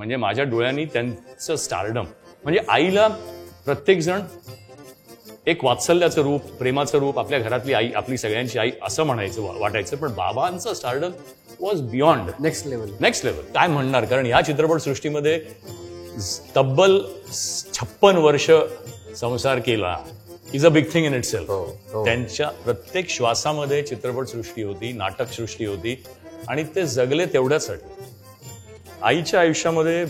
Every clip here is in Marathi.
म्हणजे माझ्या डोळ्यांनी त्यांचं स्टारडम, म्हणजे आईला प्रत्येक जण एक वात्सल्याचं रूप, प्रेमाचं रूप, आपल्या घरातली आई, आपली सगळ्यांची आई असं म्हणायचं, वाटायचं. पण बाबांचं stardom was beyond, next level. काय म्हणणार, कारण या चित्रपटसृष्टीमध्ये तब्बल 56 वर्ष संसार केला is a big thing in itself. त्यांच्या प्रत्येक श्वासामध्ये चित्रपटसृष्टी होती, नाटकसृष्टी होती आणि ते जगले तेवढ्यासाठी. आईच्या आयुष्यामध्ये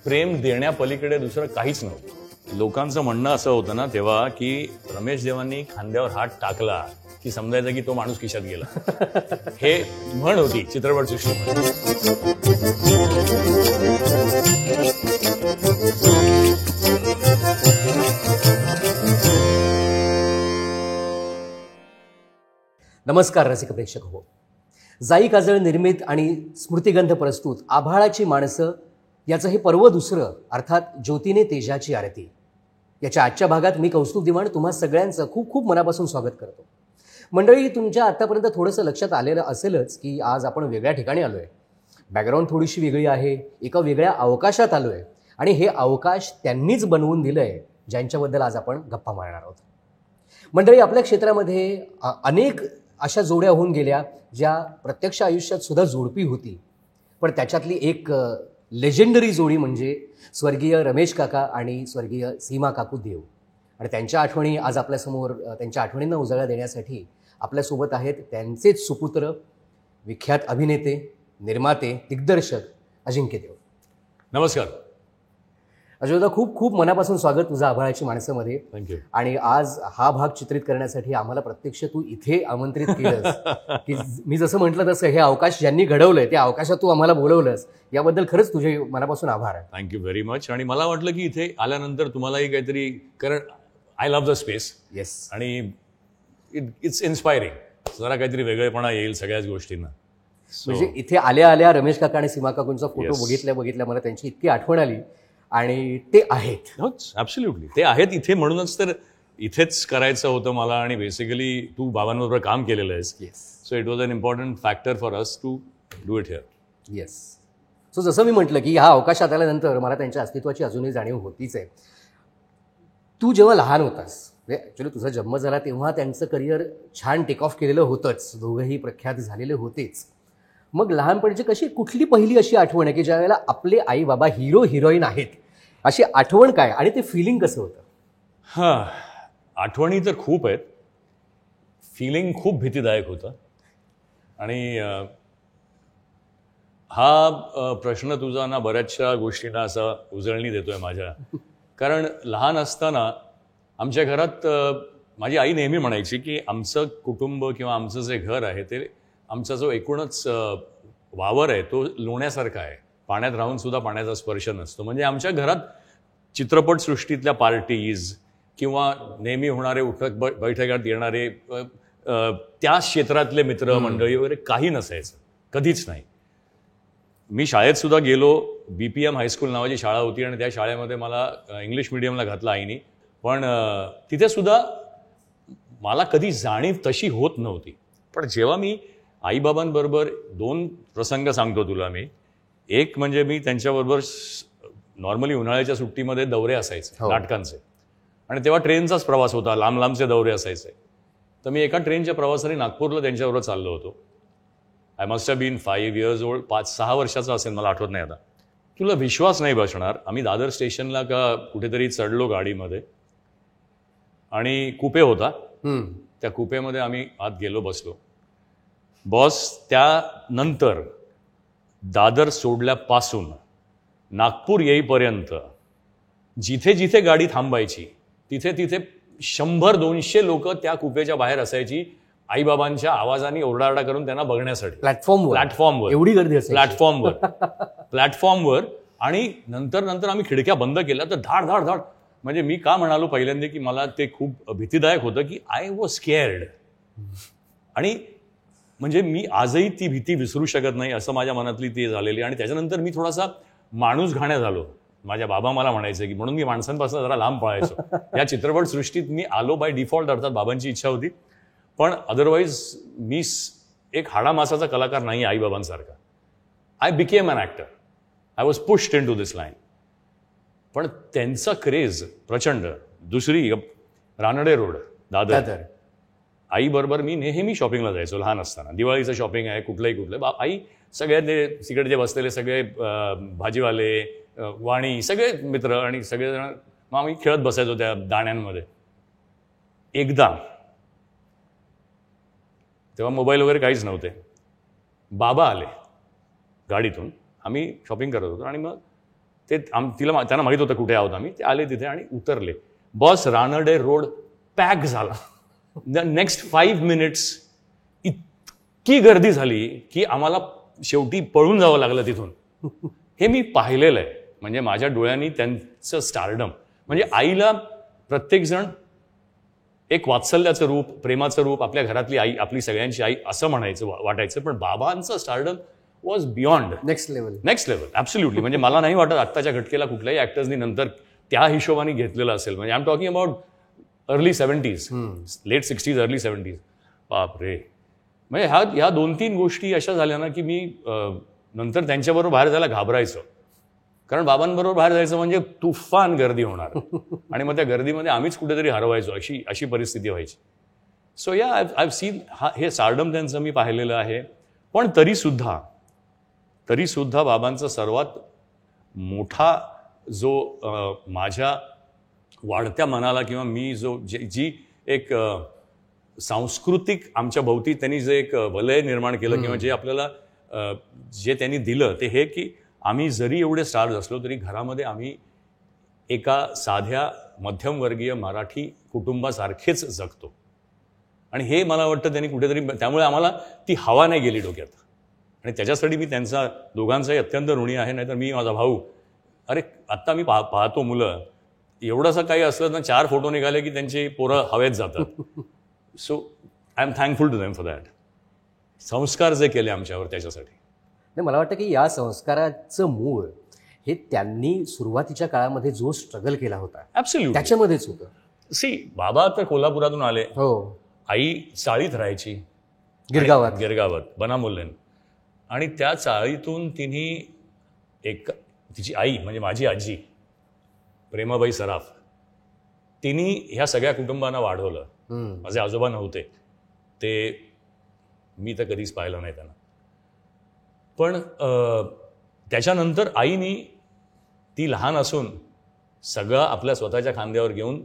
प्रेम देण्यापलीकडे दुसरं काहीच नव्हतं. लोकांचं म्हणणं असं होतं ना तेव्हा की रमेश देवांनी खांद्यावर हात टाकला की समजायचं की तो माणूस खिशात गेला. हे म्हण होती चित्रपटसृष्टीमध्ये. नमस्कार रसिक प्रेक्षक हो. जाई काजळ निर्मित आणि स्मृतिगंध प्रस्तुत आभाळाची माणसं याचं हे पर्व दुसरं, अर्थात ज्योतीने तेजाची आरती. याच्या आजच्या भागात मी कौस्तुभ दिवाण तुम्हा सगळ्यांचं खूप खूप मनापासून स्वागत करतो. मंडळी, तुमच्या आतापर्यंत थोडंसं लक्षात आलेलं असेलच की आज आपण वेगळ्या ठिकाणी आलोय. बॅकग्राऊंड थोडीशी वेगळी आहे, एका वेगळ्या अवकाशात आलोय आणि हे अवकाश त्यांनीच बनवून दिलंय ज्यांच्याबद्दल आज आपण गप्पा मारणार आहोत. मंडळी, आपल्या क्षेत्रामध्ये अनेक अशा जोड्या होऊन गेल्या ज्या प्रत्यक्ष आयुष्यात सुद्धा जोडपी होती, पण त्याच्यातली एक लेजेंडरी जोडी म्हणजे स्वर्गीय रमेश काका आणि स्वर्गीय सीमा काकू देव. आणि त्यांच्या आठवणी आज आपल्यासमोर, त्यांच्या आठवणींना उजाळा देण्यासाठी आपल्यासोबत आहेत त्यांचेच सुपुत्र, विख्यात अभिनेते, निर्माते, दिग्दर्शक अजिंक्य देव. नमस्कार अजयदा, खूप खूप मनापासून स्वागत तुझं आभाळाची माणसामध्ये. थँक्यू. आणि आज हा भाग चित्रित करण्यासाठी आम्हाला प्रत्यक्ष तू इथे आमंत्रित केलंस की मी जसं म्हटलं तसं हे अवकाश ज्यांनी घडवलंय त्या अवकाशात तू आम्हाला बोलवलंस, याबद्दल खरंच तुझे मनापासून आभार आहे. Thank you very much. आणि मला वाटलं की इथे आल्यानंतर तुम्हालाही काहीतरी, कारण I love the space. Yes. आणि इट्स इन्स्पायरिंग, जरा काहीतरी वेगळेपणा येईल सगळ्याच गोष्टींना. म्हणजे इथे आल्या आल्या रमेश काका आणि सीमा काकूंचा फोटो बघितल्या मला त्यांची इतकी आठवण आली. आणि ते आहेत, ॲब्सोल्युटली ते आहेत इथे, म्हणूनच तर इथेच करायचं होतं मला. आणि बेसिकली तू बाबांबरोबर काम केलेलं आहेस. So it was an important factor for us to do it here. Yes. So जसं मी म्हटलं की ह्या अवकाशात आल्यानंतर मला त्यांच्या अस्तित्वाची अजूनही जाणीव होतीच आहे. तू जेव्हा लहान होतास, म्हणजे ॲक्च्युली तुझा जन्म झाला तेव्हा त्यांचं करिअर छान टेक ऑफ केलेलं होतंच, दोघंही प्रख्यात झालेले होतेच. मग लहानपणीची कशी कुठली पहिली अशी आठवण आहे की ज्या वेळेला आपले आई बाबा हिरो हिरोईन आहेत, अशी आठवण काय आणि ते फिलिंग कसं होतं? हां, आठवणी तर खूप आहेत. फिलिंग खूप भीतीदायक होतं. आणि हा प्रश्न तुझा ना बऱ्याचशा गोष्टींना असा उजळणी देतोय माझ्या. कारण लहान असताना आमच्या घरात माझी आई नेहमी म्हणायची की आमचं कुटुंब किंवा आमचं जे घर आहे ते, आमचा जो एकूणच वावर आहे तो लोण्यासारखा आहे. पाण्यात राहून सुद्धा पाण्याचा स्पर्श नसतो. म्हणजे आमच्या घरात चित्रपटसृष्टीतल्या पार्टीज किंवा नेहमी होणारे उठक बैठकात येणारे त्या क्षेत्रातले मित्र मंडळी वगैरे काही नसायचं, कधीच नाही. मी शाळेत सुद्धा गेलो, BPM हायस्कूल नावाची शाळा होती आणि त्या शाळेमध्ये मला इंग्लिश मिडियमला घातलं आईनी. पण तिथे सुद्धा मला कधी जाणीव तशी होत नव्हती. पण जेव्हा मी आईबाबांबरोबर 2 प्रसंग सांगतो तुला मी. एक म्हणजे मी त्यांच्याबरोबर नॉर्मली उन्हाळ्याच्या सुट्टीमध्ये दौरे असायचे नाटकांचे, आणि तेव्हा ट्रेनचाच प्रवास होता, लांब लांबचे दौरे असायचे. तर मी एका ट्रेनच्या प्रवासाने नागपूरला त्यांच्याबरोबर चाललो होतो. I must have been 5 years old, 5-6 वर्षाचा असेल, मला आठवत नाही आता. तुला विश्वास नाही बसणार, आम्ही दादर स्टेशनला का कुठेतरी चढलो गाडीमध्ये आणि कुपे होता. त्या कुपेमध्ये आम्ही आत गेलो, बसलो. बॉस त्यानंतर दादर सोडल्यापासून नागपूर येईपर्यंत जिथे जिथे गाडी थांबायची तिथे तिथे 100-200 लोक त्या कुपेच्या बाहेर असायची, आईबाबांच्या आवाजाने ओरडाओरडा करून त्यांना बघण्यासाठी. प्लॅटफॉर्मवर एवढी गर्दी असायची. प्लॅटफॉर्मवर. आणि नंतर आम्ही खिडक्या बंद केल्या तर धाड धाड धाड. म्हणजे मी का म्हणालो पहिल्यांदा की मला ते खूप भीतीदायक होतं की आय वॉज स्केअर्ड. आणि म्हणजे मी आजही ती भीती विसरू शकत नाही, असं माझ्या मनातली ती झालेली. आणि त्याच्यानंतर मी थोडासा माणूस घाण्या झालो. माझ्या बाबा मला म्हणायचे की, म्हणून मी माणसांपासून जरा लांब पळायचो. या चित्रपटसृष्टीत मी आलो बाय डिफॉल्ट, अर्थात बाबांची इच्छा होती. पण अदरवाईज मी एक हाडामासाचा कलाकार नाही आईबाबांसारखा. I became an actor. I was pushed into this line. पण त्यांचा क्रेज प्रचंड. दुसरी रानडे रोड, दादर. आईबरोबर मी नेहमी शॉपिंगला जायचो लहान असताना. दिवाळीचं शॉपिंग आहे, कुठलंही आई सगळे ते तिकडे जे बसलेले सगळे भाजीवाले, वाणी, सगळे मित्र आणि सगळेजण, मग आम्ही खेळत बसायचो त्या दाण्यांमध्ये. एकदा तेव्हा मोबाईल वगैरे काहीच नव्हते, बाबा आले गाडीतून. आम्ही शॉपिंग करत होतो आणि मग ते त्यांना माहीत होतं कुठे आहोत आम्ही. ते आले तिथे आणि उतरले. बॉस, रानडे रोड पॅक झाला. नेक्स्ट 5 मिनिट्स इतकी गर्दी झाली की आम्हाला शेवटी पळून जावं लागलं तिथून. हे मी पाहिलेलं आहे, म्हणजे माझ्या डोळ्यांनी त्यांचं स्टारडम. म्हणजे आईला प्रत्येकजण एक वात्सल्याचं रूप, प्रेमाचं रूप, आपल्या घरातली आई, आपली सगळ्यांची आई असं म्हणायचं, वाटायचं. पण बाबांचं stardom was beyond next level. Absolutely. म्हणजे मला नाही वाटत आत्ताच्या घटकेला कुठल्याही ॲक्टर्सनी नंतर त्या हिशोबाने घेतलेलं असेल. म्हणजे I am talking about early 70s, late 60s, early 70s. बाप रे. म्हणजे ह्या 2-3 गोष्टी अशा झाल्या ना की मी नंतर त्यांच्याबरोबर बाहेर जायला घाबरायचो. कारण बाबांबरोबर बाहेर जायचं म्हणजे तुफान गर्दी होणार आणि मग त्या गर्दीमध्ये आम्हीच कुठेतरी हरवायचो, अशी परिस्थिती व्हायची. सो या आय हॅव सीन हे स्टारडम त्यांचं मी पाहिलेलं आहे. पण तरीसुद्धा बाबांचा सर्वात मोठा जो माझ्या वाढत्या मनाला किंवा मी जी एक सांस्कृतिक आमच्या भोवती त्यांनी जे एक वलय निर्माण केलं किंवा जे आपल्याला जे त्यांनी दिलं ते हे की आम्ही जरी एवढे स्टार्स असलो तरी घरामध्ये आम्ही एका साध्या मध्यमवर्गीय मराठी कुटुंबासारखेच जगतो. आणि हे मला वाटतं त्यांनी कुठेतरी, त्यामुळे आम्हाला ती हवा नाही गेली डोक्यात. आणि त्याच्यासाठी मी त्यांचा दोघांचाही अत्यंत ऋणी आहे. नाहीतर मी, माझा भाऊ, अरे आत्ता मी पाहतो मुलं एवढंसं काही असलं ना 4 फोटो निघाले की त्यांची पोरं हवेत जातात. So I am thankful to them for that. संस्कार जे केले आमच्यावर त्याच्यासाठी. नाही, मला वाटतं की या संस्काराचं मूळ हे त्यांनी सुरुवातीच्या काळामध्ये जो स्ट्रगल केला होता ॲब्सोल्युटली त्याच्यामध्येच होतं. सी, बाबा तर कोल्हापुरातून आले. हो. आई चाळीत राहायची, गिरगावात बनामुल्लेन. आणि त्या चाळीतून तिची आई म्हणजे माझी आजी प्रेमाबाई सराफ, तिने ह्या सगळ्या कुटुंबांना वाढवलं. माझे आजोबा नव्हते, ते मी तर कधीच पाहिलं नाही त्यांना. पण त्याच्यानंतर आईनी, ती लहान असून सगळं आपल्या स्वतःच्या खांद्यावर घेऊन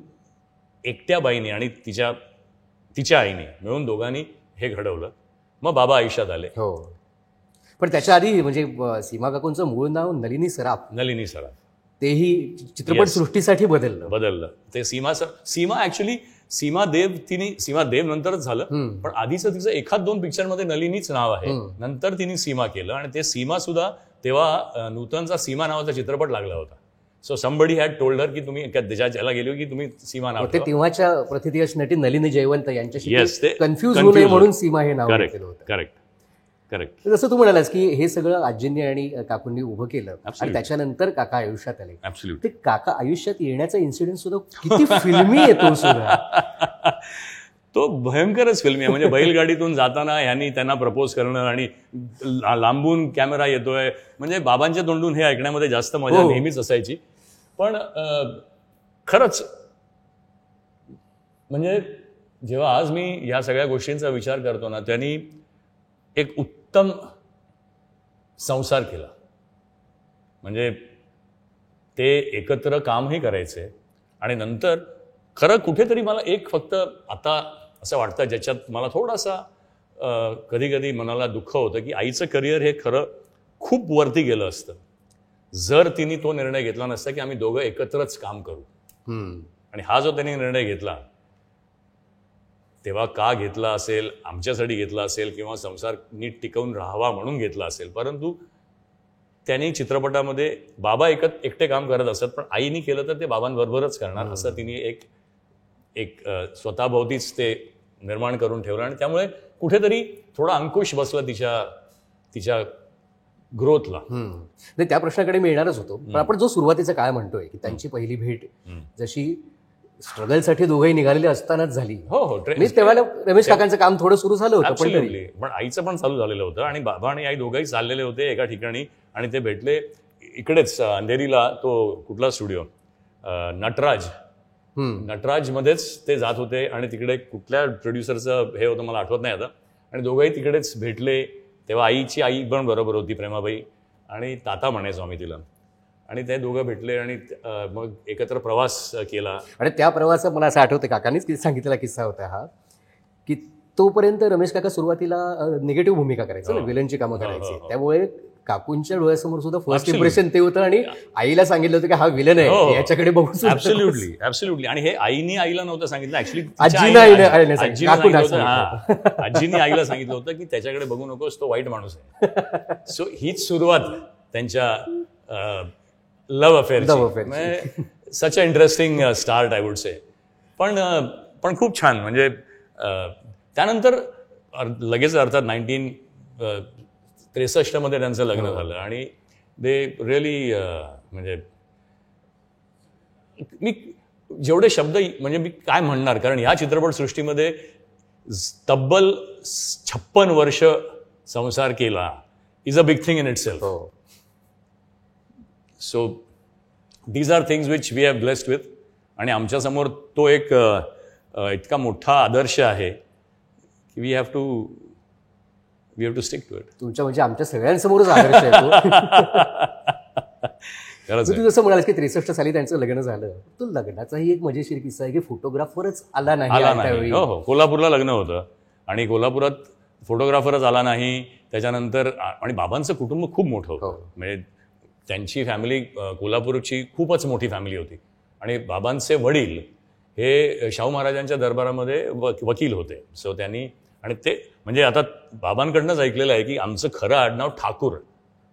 एकट्या बाईने आणि तिच्या आईने मिळून दोघांनी हे घडवलं. मग बाबा आयुष्यात आले. हो. पण त्याच्या आधी म्हणजे सीमा काकूंचं मूळ नाव नलिनी सराफ. तेही चित्रपट सृष्टीसाठी बदललं. ते सीमा ऍक्च्युली सीमा देव नंतरच झालं. पण आधीचं तिचं 1-2 पिक्चरमध्ये नलिनीच नाव आहे. नंतर तिने सीमा केलं आणि ते सीमा सुद्धा तेव्हा नूतनचा सीमा नावाचा चित्रपट लागला होता. So somebody had told her की तुम्ही ज्याला गेलो की तुम्ही सीमा नाव. ते तेव्हाच्या प्रथितयश नटी नलिनी जयवंत यांच्याशी कन्फ्युज होऊ नये म्हणून सीमा हे नाव घेतलं होतं. करेक्ट. जसं तू म्हणालास की हे सगळं आजींनी आणि काकूंनी उभं केलं आणि त्याच्यानंतर काका आयुष्यात आले. ते काका आयुष्यात येण्याचा इन्सिडेंट सुद्धा किती फिल्मी येतो सुद्धा. तो भयंकरच फिल्मी आहे. म्हणजे बैलगाडीतून जाताना ह्यांनी त्यांना प्रपोज करणं आणि लांबून कॅमेरा येतोय, म्हणजे बाबांच्या तोंडून हे ऐकण्यामध्ये जास्त मजा नेहमीच असायची. पण खरंच म्हणजे जेव्हा आज मी या सगळ्या गोष्टींचा विचार करतो ना, त्यांनी एक उत्तम संसार केला. म्हणजे ते एकत्र कामही करायचे आणि नंतर खरं कुठेतरी मला एक फक्त आता असं वाटतं ज्याच्यात मला थोडासा कधी कधी मनाला दुःख होतं की आईचं करिअर हे खरं खूप वरती गेलं असतं जर तिने तो निर्णय घेतला नसता की आम्ही दोघं एकत्रच काम करू. आणि हा जो त्यांनी निर्णय घेतला तेव्हा का घेतला असेल, आमच्यासाठी घेतला असेल किंवा संसार नीट टिकवून राहावा म्हणून घेतला असेल, परंतु त्यांनी चित्रपटामध्ये बाबा एकटे काम करत असत पण आईनी केलं तर ते बाबांबरोबरच करणार असं तिने एक स्वतःभोवतीच ते निर्माण करून ठेवलं. आणि त्यामुळे कुठेतरी थोडा अंकुश बसला तिच्या ग्रोथला. त्या प्रश्नाकडे मी येणारच होतो. पण आपण जो सुरुवातीचा काळ म्हणतोय की त्यांची पहिली भेट जशी स्ट्रगलसाठी दोघंही निघालेले असतानाच झाली. हो. तेव्हा रमेश काकांचं काम थोडं सुरू झालं होतं पण आईचं पण चालू झालेलं होतं आणि बाबा आणि आई दोघंही चाललेले होते एका ठिकाणी आणि ते भेटले. इकडेच अंधेरीला तो कुठला स्टुडिओ नटराजमध्येच ते जात होते आणि तिकडे कुठल्या प्रोड्युसरचं हे होतं मला आठवत नाही आता, आणि दोघंही तिकडेच भेटले. तेव्हा आईची आई पण बरोबर होती, प्रेमाबाई, आणि ताता म्हणायचो आम्ही तिला, आणि ते दोघं भेटले आणि मग एकत्र प्रवास केला. आणि त्या प्रवासात मला असं आठवतं, काकांनीच सांगितलेला किस्सा होता हा, की तोपर्यंत रमेश काका सुरुवातीला निगेटिव्ह भूमिका करायचं ना, विलनची कामं करायची. त्यामुळे काकूंच्या डोळ्यासमोर सुद्धा फर्स्ट इम्प्रेशन ते होतं, आणि आईला सांगितलं होतं की हा विलन आहे, याच्याकडे बघू. ऍब्सोल्युटली. आणि हे आईला नव्हतं सांगितलं, ऍक्च्युली आजीने आईला सांगितलं होतं की त्याच्याकडे बघू नकोस, तो वाईट माणूस आहे. सो हीच सुरुवात त्यांच्या love affair. Such a interesting start I would say. पण खूप छान. म्हणजे त्यानंतर लगेच अर्थात 1963 त्यांचं लग्न झालं, आणि दे रिअली, म्हणजे मी जेवढे शब्द म्हणजे मी काय म्हणणार, कारण ह्या चित्रपटसृष्टीमध्ये तब्बल 56 वर्ष संसार केला is a big thing in itself. So these are things which we have blessed with. आणि आमच्यासमोर तो एक इतका मोठा आदर्श आहे की we have to stick to it. तुमच्या म्हणजे आमच्या सगळ्यांसमोरच आदर्श आहे तो. तू जसं म्हणालास की 63 साली त्यांचं लग्न झालं, तो लग्नाचाही एक मजेशीर किस्सा आहे की फोटोग्राफरच आला नाही. हो, कोल्हापूरला लग्न होतं आणि कोल्हापुरात फोटोग्राफरच आला नाही. त्याच्यानंतर आणि बाबांचं कुटुंब खूप मोठं होतं. म्हणजे त्यांची फॅमिली कोल्हापूरची खूपच मोठी फॅमिली होती, आणि बाबांचे वडील हे शाहू महाराजांच्या दरबारामध्ये वकील होते. सो त्यांनी, आणि ते म्हणजे आता बाबांकडनंच ऐकलेलं आहे की आमचं खरं आडनाव ठाकूर,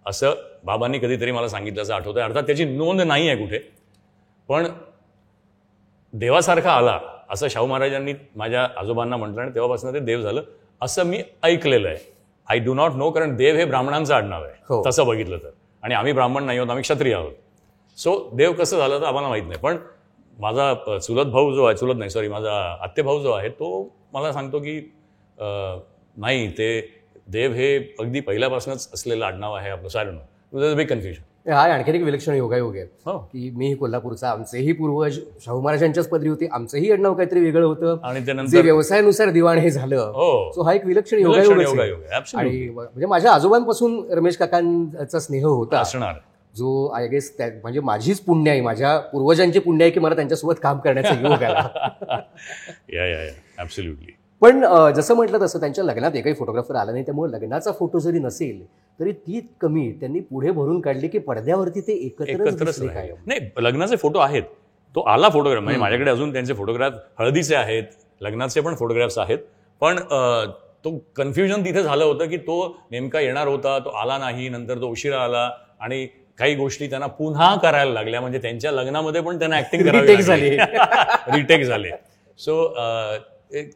असं बाबांनी कधीतरी मला सांगितलं असं आठवतं. अर्थात त्याची नोंद नाही आहे कुठे, पण देवासारखा आला असं शाहू महाराजांनी माझ्या आजोबांना म्हटलं, आणि तेव्हापासून ते देव झालं असं मी ऐकलेलं आहे. आय डू नॉट नो, कारण देव हे ब्राह्मणांचं आडनाव आहे तसं बघितलं तर, आणि आम्ही ब्राह्मण नाही आहोत, आम्ही क्षत्रिय आहोत. सो देव कसं झालं तर आम्हाला माहीत नाही. पण माझा चुलत भाऊ जो आहे, चुलत नाही सॉरी माझा आत्ते भाऊ जो आहे, तो मला सांगतो की नाही, ते देव हे अगदी पहिल्यापासूनच असलेलं आडनाव आहे आपलं. सायड नो बिग कन्फ्युजन. हा आणखी एक विलक्षण योगायोग आहे की मीही कोल्हापूरचा, आमचेही पूर्वज शाहू महाराजांच्याच पदरी होते, आमचंही आडनाव काहीतरी वेगळं होतं, आणि त्यानंतर व्यवसायानुसार दिवाण हे झालं. सो हा एक विलक्षण योगायोग आहे. आणि म्हणजे माझ्या आजोबांपासून रमेश काकांचा स्नेह होता असणार, जो आय गेस म्हणजे माझीच पुण्य आहे, माझ्या पूर्वजांची पुण्य आहे की मला त्यांच्यासोबत काम करण्याचा योग आला. ऍब्सोल्युटली. पण जसं म्हटलं तसं त्यांच्या लग्नात एकही फोटोग्राफर आला नाही, त्यामुळे लग्नाचा फोटो जरी नसेल तरी ती कमी त्यांनी पुढे भरून काढली की पडद्यावरती ते एकत्रच नाही. लग्नाचे फोटो आहेत, तो आला फोटोग्राफ. म्हणजे माझ्याकडे अजून त्यांचे फोटोग्राफ हळदीचे आहेत, लग्नाचे पण फोटोग्राफ्स आहेत. पण तो कन्फ्युजन तिथे झालं होतं की तो नेमका येणार होता, तो आला नाही, नंतर तो उशिरा आला, आणि काही गोष्टी त्यांना पुन्हा करायला लागल्या. म्हणजे त्यांच्या लग्नामध्ये पण त्यांना ऍक्टिंग रिटेक झाले. So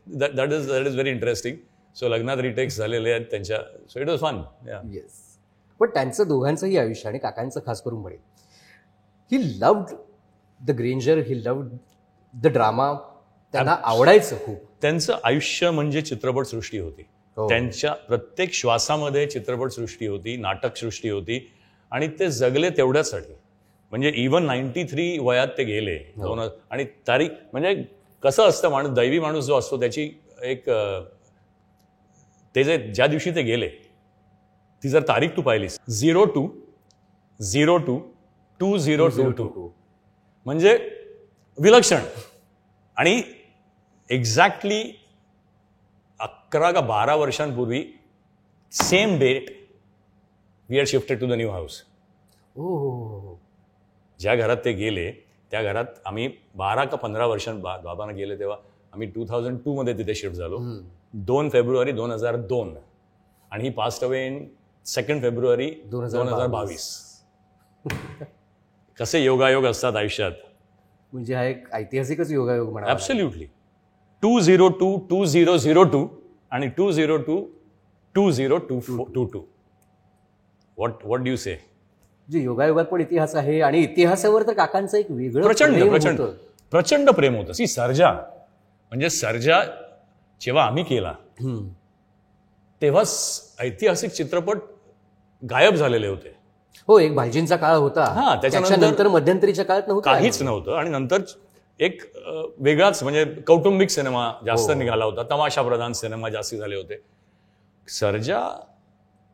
that is very interesting. So लग्नात रिटेक्स झालेले आहेत त्यांच्या. So it was fun. Yes. पण त्यांचं दोघांचंही आयुष्य, आणि काकांचं खास करून म्हणेल, he loved the grandeur, he loved the drama. त्यांना आवडायचं खूप. त्यांचं आयुष्य म्हणजे चित्रपटसृष्टी होती. त्यांच्या प्रत्येक श्वासामध्ये चित्रपटसृष्टी होती, नाटकसृष्टी होती, आणि ते जगले तेवढ्यासाठी. म्हणजे इव्हन 93 वयात ते गेले. आणि तारीख म्हणजे कसं असतं, माणूस दैवी माणूस जो असतो त्याची एक, ते जे ज्या दिवशी ते गेले ती जर तारीख तू पाहिलीस 02/02/2022 म्हणजे विलक्षण. आणि एक्झॅक्टली 11 का 12 वर्षांपूर्वी same date we are shifted to the new house. ज्या घरात ते गेले त्या घरात आम्ही 12 का 15 बाबांना गेले तेव्हा आम्ही 2002 मध्ये तिथे शिफ्ट झालो. 2 फेब्रुवारी 2002. आणि ही पास्ट अवे इन 2 फेब्रुवारी 2022. कसे योगायोग असतात आयुष्यात. म्हणजे हा एक ऐतिहासिकच योगायोग म्हणा. ऍब्सोल्युटली. 202/2002 आणि 202/2022. व्हॉट डू यू से. जे योगायोगात पण इतिहास आहे, आणि इतिहासावर तर काकांचं एक वेगळं प्रचंड प्रेम होतं. सर्जा म्हणजे सर्जा जेव्हा आम्ही केला तेव्हा ऐतिहासिक चित्रपट गायब झालेले होते. हो, एक भालजींचा काळ होता. हा, त्याच्यानंतर मध्यंतरीच्या काळात नव्हतं काहीच नव्हतं. आणि नंतर एक वेगळाच म्हणजे कौटुंबिक सिनेमा जास्त निघाला होता, तमाशा प्रधान सिनेमा जास्ती झाले होते. सर्जा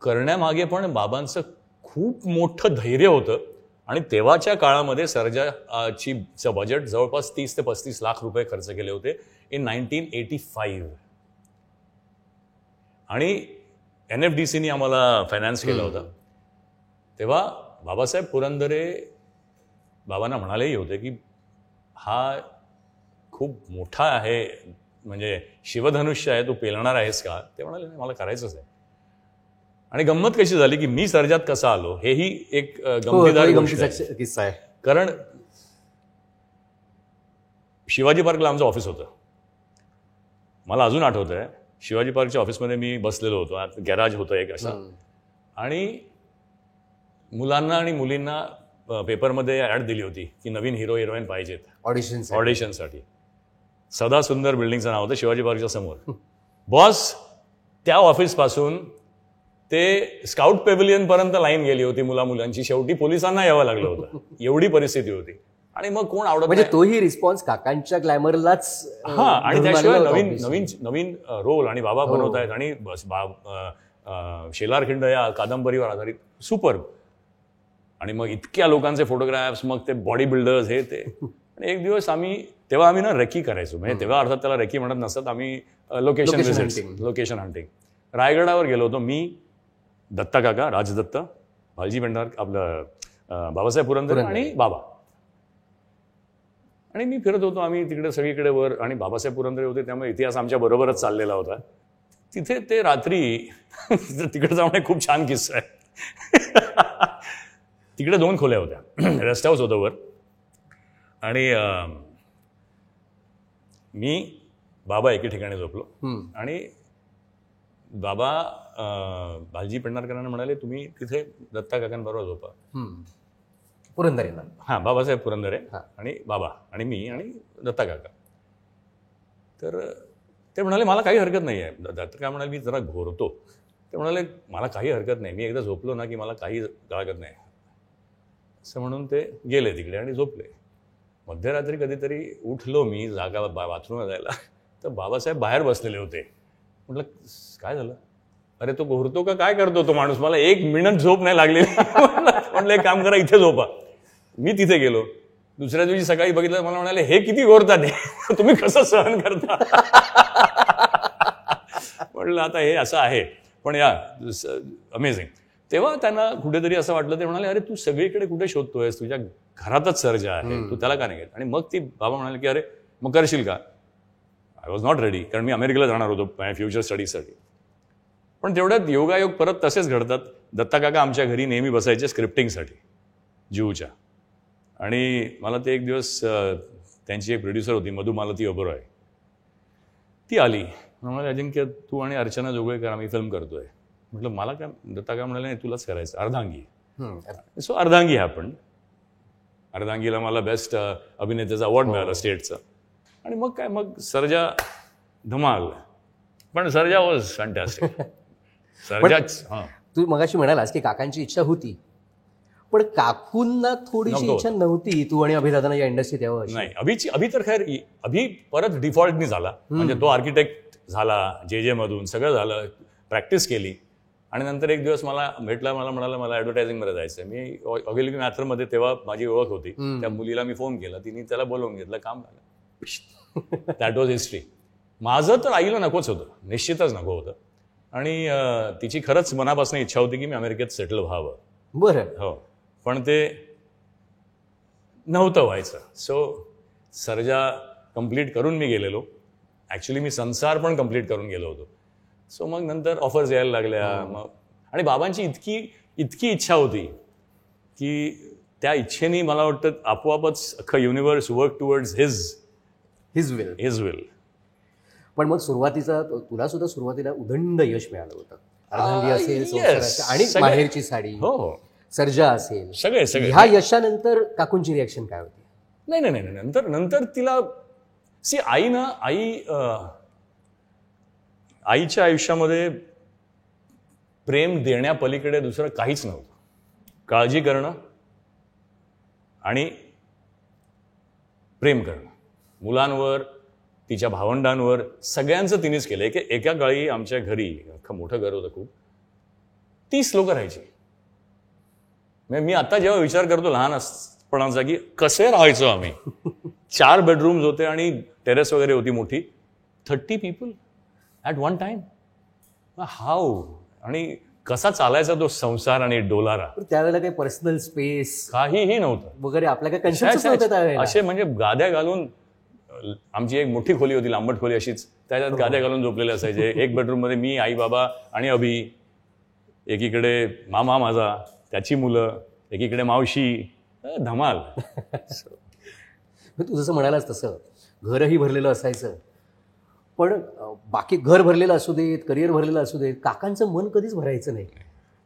करण्यामागे पण बाबांचं खूप मोठं धैर्य होतं. आणि तेव्हाच्या काळामध्ये सर्जाची बजेट जवळपास 30 ते 35 लाख रुपये खर्च केले होते इन 1985. आणि NFDCनी आम्हाला फायनान्स केला होता. तेव्हा बाबासाहेब पुरंदरे बाबांना म्हणालेही होते की हा खूप मोठा आहे, म्हणजे शिवधनुष्य आहे, तू पेलणार आहेस का? ते म्हणाले नाही, मला करायचंच आहे. आणि गंमत कशी झाली की मी सर्जात कसा आलो हेही एक गमतीदार गोष्ट आहे. किस्सा आहे. कारण शिवाजी पार्कला आमचं ऑफिस होतं. मला अजून आठवत आहे, शिवाजी पार्कच्या ऑफिसमध्ये मी बसलेलो होतो. गॅराज होतं एक असा. आणि मुलांना आणि मुलींना पेपरमध्ये ॲड दिली होती की नवीन हिरो हिरोईन पाहिजेत ऑडिशनसाठी. सदा सुंदर बिल्डिंगचं नाव होतं, शिवाजी पार्कच्या समोर. बॉस, त्या ऑफिसपासून ते स्काउट पेव्हिलियन पर्यंत लाईन गेली होती मुलांची. शेवटी पोलिसांना यावं लागलं होतं, एवढी परिस्थिती होती. आणि मग कोण आवडत म्हणजे तोही रिस्पॉन्स काकांच्या ग्लॅमरलाच. हा, आणि त्याशिवाय नवीन रोल आणि बाबा बनवत आहेत. आणि शेलारखिंड या कादंबरीवर आधारित सुपर. आणि मग इतक्या लोकांचे फोटोग्राफ्स, मग ते बॉडी बिल्डर्स, हे ते. आणि एक दिवस तेव्हा आम्ही ना रेकी करायचो. म्हणजे तेव्हा अर्थात त्याला रेकी म्हणत नसतात, आम्ही लोकेशन हंटिंग. रायगडावर गेलो होतो मी, दत्ता काका, राजदत्त, भालजी पेंढार, आपलं बाबासाहेब पुरंदरे आणि बाबा. आणि मी फिरत होतो, आम्ही तिकडे सगळीकडे वर. आणि बाबासाहेब पुरंदरे होते, त्यामुळे इतिहास आमच्या बरोबरच चाललेला होता. तिथे ते रात्री तिकडे जाऊन एक खूप छान किस्सा आहे. तिकडे 2 खोल्या होत्या, रेस्ट हाऊस होतं वर. आणि मी बाबा एके ठिकाणी झोपलो. आणि बाबा भालजी पेंढारकरांना म्हणाले, तुम्ही तिथे दत्ता काकांबरोबर झोपा. पुरंदरेला. हां, बाबासाहेब पुरंदरे आणि बाबा आणि मी आणि दत्ता काका. तर ते म्हणाले मला काही हरकत नाही आहे. दत्ता काका म्हणाले मी जरा घोरतो. ते म्हणाले मला काही हरकत नाही, मी एकदा झोपलो ना की मला काही हरकत नाही असं म्हणून ते गेले तिकडे आणि झोपले. मध्यरात्री कधीतरी उठलो मी जागा बाथरूमला जायला, तर बाबासाहेब बाहेर बसलेले होते. म्हटलं काय झालं? अरे तो घोरतो का काय करतो तो माणूस? मला 1 मिनिट झोप नाही लागली. म्हटलं एक काम करा, इथे झोपा. मी तिथे गेलो. दुसऱ्या दिवशी सकाळी बघितलं, मला म्हणाले हे किती घोरतात, हे तुम्ही कसं सहन करता? म्हटलं आता हे असं आहे, पण या अमेझिंग. तेव्हा त्यांना कुठेतरी असं वाटलं, ते म्हणाले अरे तू सगळीकडे कुठे शोधतोयस, तुझ्या घरातच सर्जा आहे, तू त्याला का नाही घेत? आणि मग ती बाबा म्हणाले की अरे मग करशील का? आय वॉज नॉट रेडी, कारण मी अमेरिकेला जाणार होतो फ्युचर स्टडीजसाठी. पण तेवढ्यात योगायोग परत तसेच घडतात. दत्ता काका आमच्या घरी नेहमी बसायचे स्क्रिप्टिंगसाठी जीवच्या. आणि मला ते एक दिवस त्यांची एक प्रोड्युसर होती मधुमालती ओबरॉय, ती आली. म्हणाले अजिंक्य तू आणि अर्चना जोगळेकर आम्ही फिल्म करतोय. म्हटलं मला काय? दत्ता काय म्हणाले नाही तुलाच करायचं, अर्धांगी. So अर्धांगी happen. अर्धांगीला मला बेस्ट अभिनेत्याचा अवॉर्ड मिळाला स्टेटचा. आणि मग काय, मग सर्जा धमाल. पण सर्जा वॉज फॅन्टॅस्टिक. सर्जाच. तू मगाशी म्हणालास की काकांची इच्छा होती, पण काकूंना थोडीशी इच्छा नव्हती तू आणि अभिदादांना या इंडस्ट्रीत यावं? नाही, अभि तर खैर अभि परत डिफॉल्टनी झाला. म्हणजे तो आर्किटेक्ट झाला, जे मधून सगळं झालं, प्रॅक्टिस केली. आणि नंतर एक दिवस मला भेटला, मला म्हणाला मला ॲडव्हर्टायझिंगमध्ये जायचं. मी ऑगिलिटी मॅथरमध्ये तेव्हा माझी ओळख होती, त्या मुलीला मी फोन केला, तिने त्याला बोलवून घेतलं, काम झालं. That was history. माझं तर आईला नकोच होतं, निश्चितच नको होतं. आणि तिची खरंच मनापासून इच्छा होती की मी अमेरिकेत सेटल व्हावं. बरं. हो, पण ते नव्हतं व्हायचं. सो सर्जा कंप्लीट करून मी गेलेलो. ॲक्च्युली मी संसार पण कंप्लीट करून गेलो होतो. सो मग नंतर ऑफर्स यायला लागल्या. मग आणि बाबांची इतकी इच्छा होती की त्या इच्छेने मला वाटतं आपोआपच अख्खं universe work towards his will. पण मग सुरुवातीचा तुला सुद्धा सुरुवातीला उदंड यश मिळालं होतं. अर्धांगी असेल आणि माहेरची साडी, हो, सर्जा असेल, सगळे. ह्या यशानंतर काकूंची रिॲक्शन काय होती? नाही, नंतर तिला आईच्या आयुष्यामध्ये प्रेम देण्यापलीकडे दुसरं काहीच नव्हतं. काळजी करणं आणि प्रेम करणं. मुलांवर, तिच्या भावंडांवर, सगळ्यांचं तिनेच केलं. एका काळी आमच्या घरी, अख्खं मोठं घर होतं खूप, 30 लोक राहायची. म्हणजे मी आता जेव्हा विचार करतो लहानपणाचा की कसे राहायचो आम्ही. 4 बेडरूम्स होते आणि टेरेस वगैरे होती मोठी. 30 people at one time. How आणि कसा चालायचा तो संसार आणि डोलारा. त्यावेळेला काही पर्सनल स्पेस काहीही नव्हतं वगैरे, आपल्या काही कन्सेप्ट नव्हतं त्यावेळेला. असे म्हणजे गाद्या घालून, आमची एक मोठी खोली होती, लांबट खोली अशीच, त्याच्यात गाद्या घालून झोपलेले असायचे. एक बेडरूम मध्ये मी, आई बाबा आणि अभि, एकीकडे मामा माझा, त्याची मुलं, एकीकडे मावशी, धमाल. तू जसं म्हणालास तसं घरही भरलेलं असायचं, पण बाकी घर भरलेलं असू देत, करिअर भरलेलं असू देत, काकांचं मन कधीच भरायचं नाही.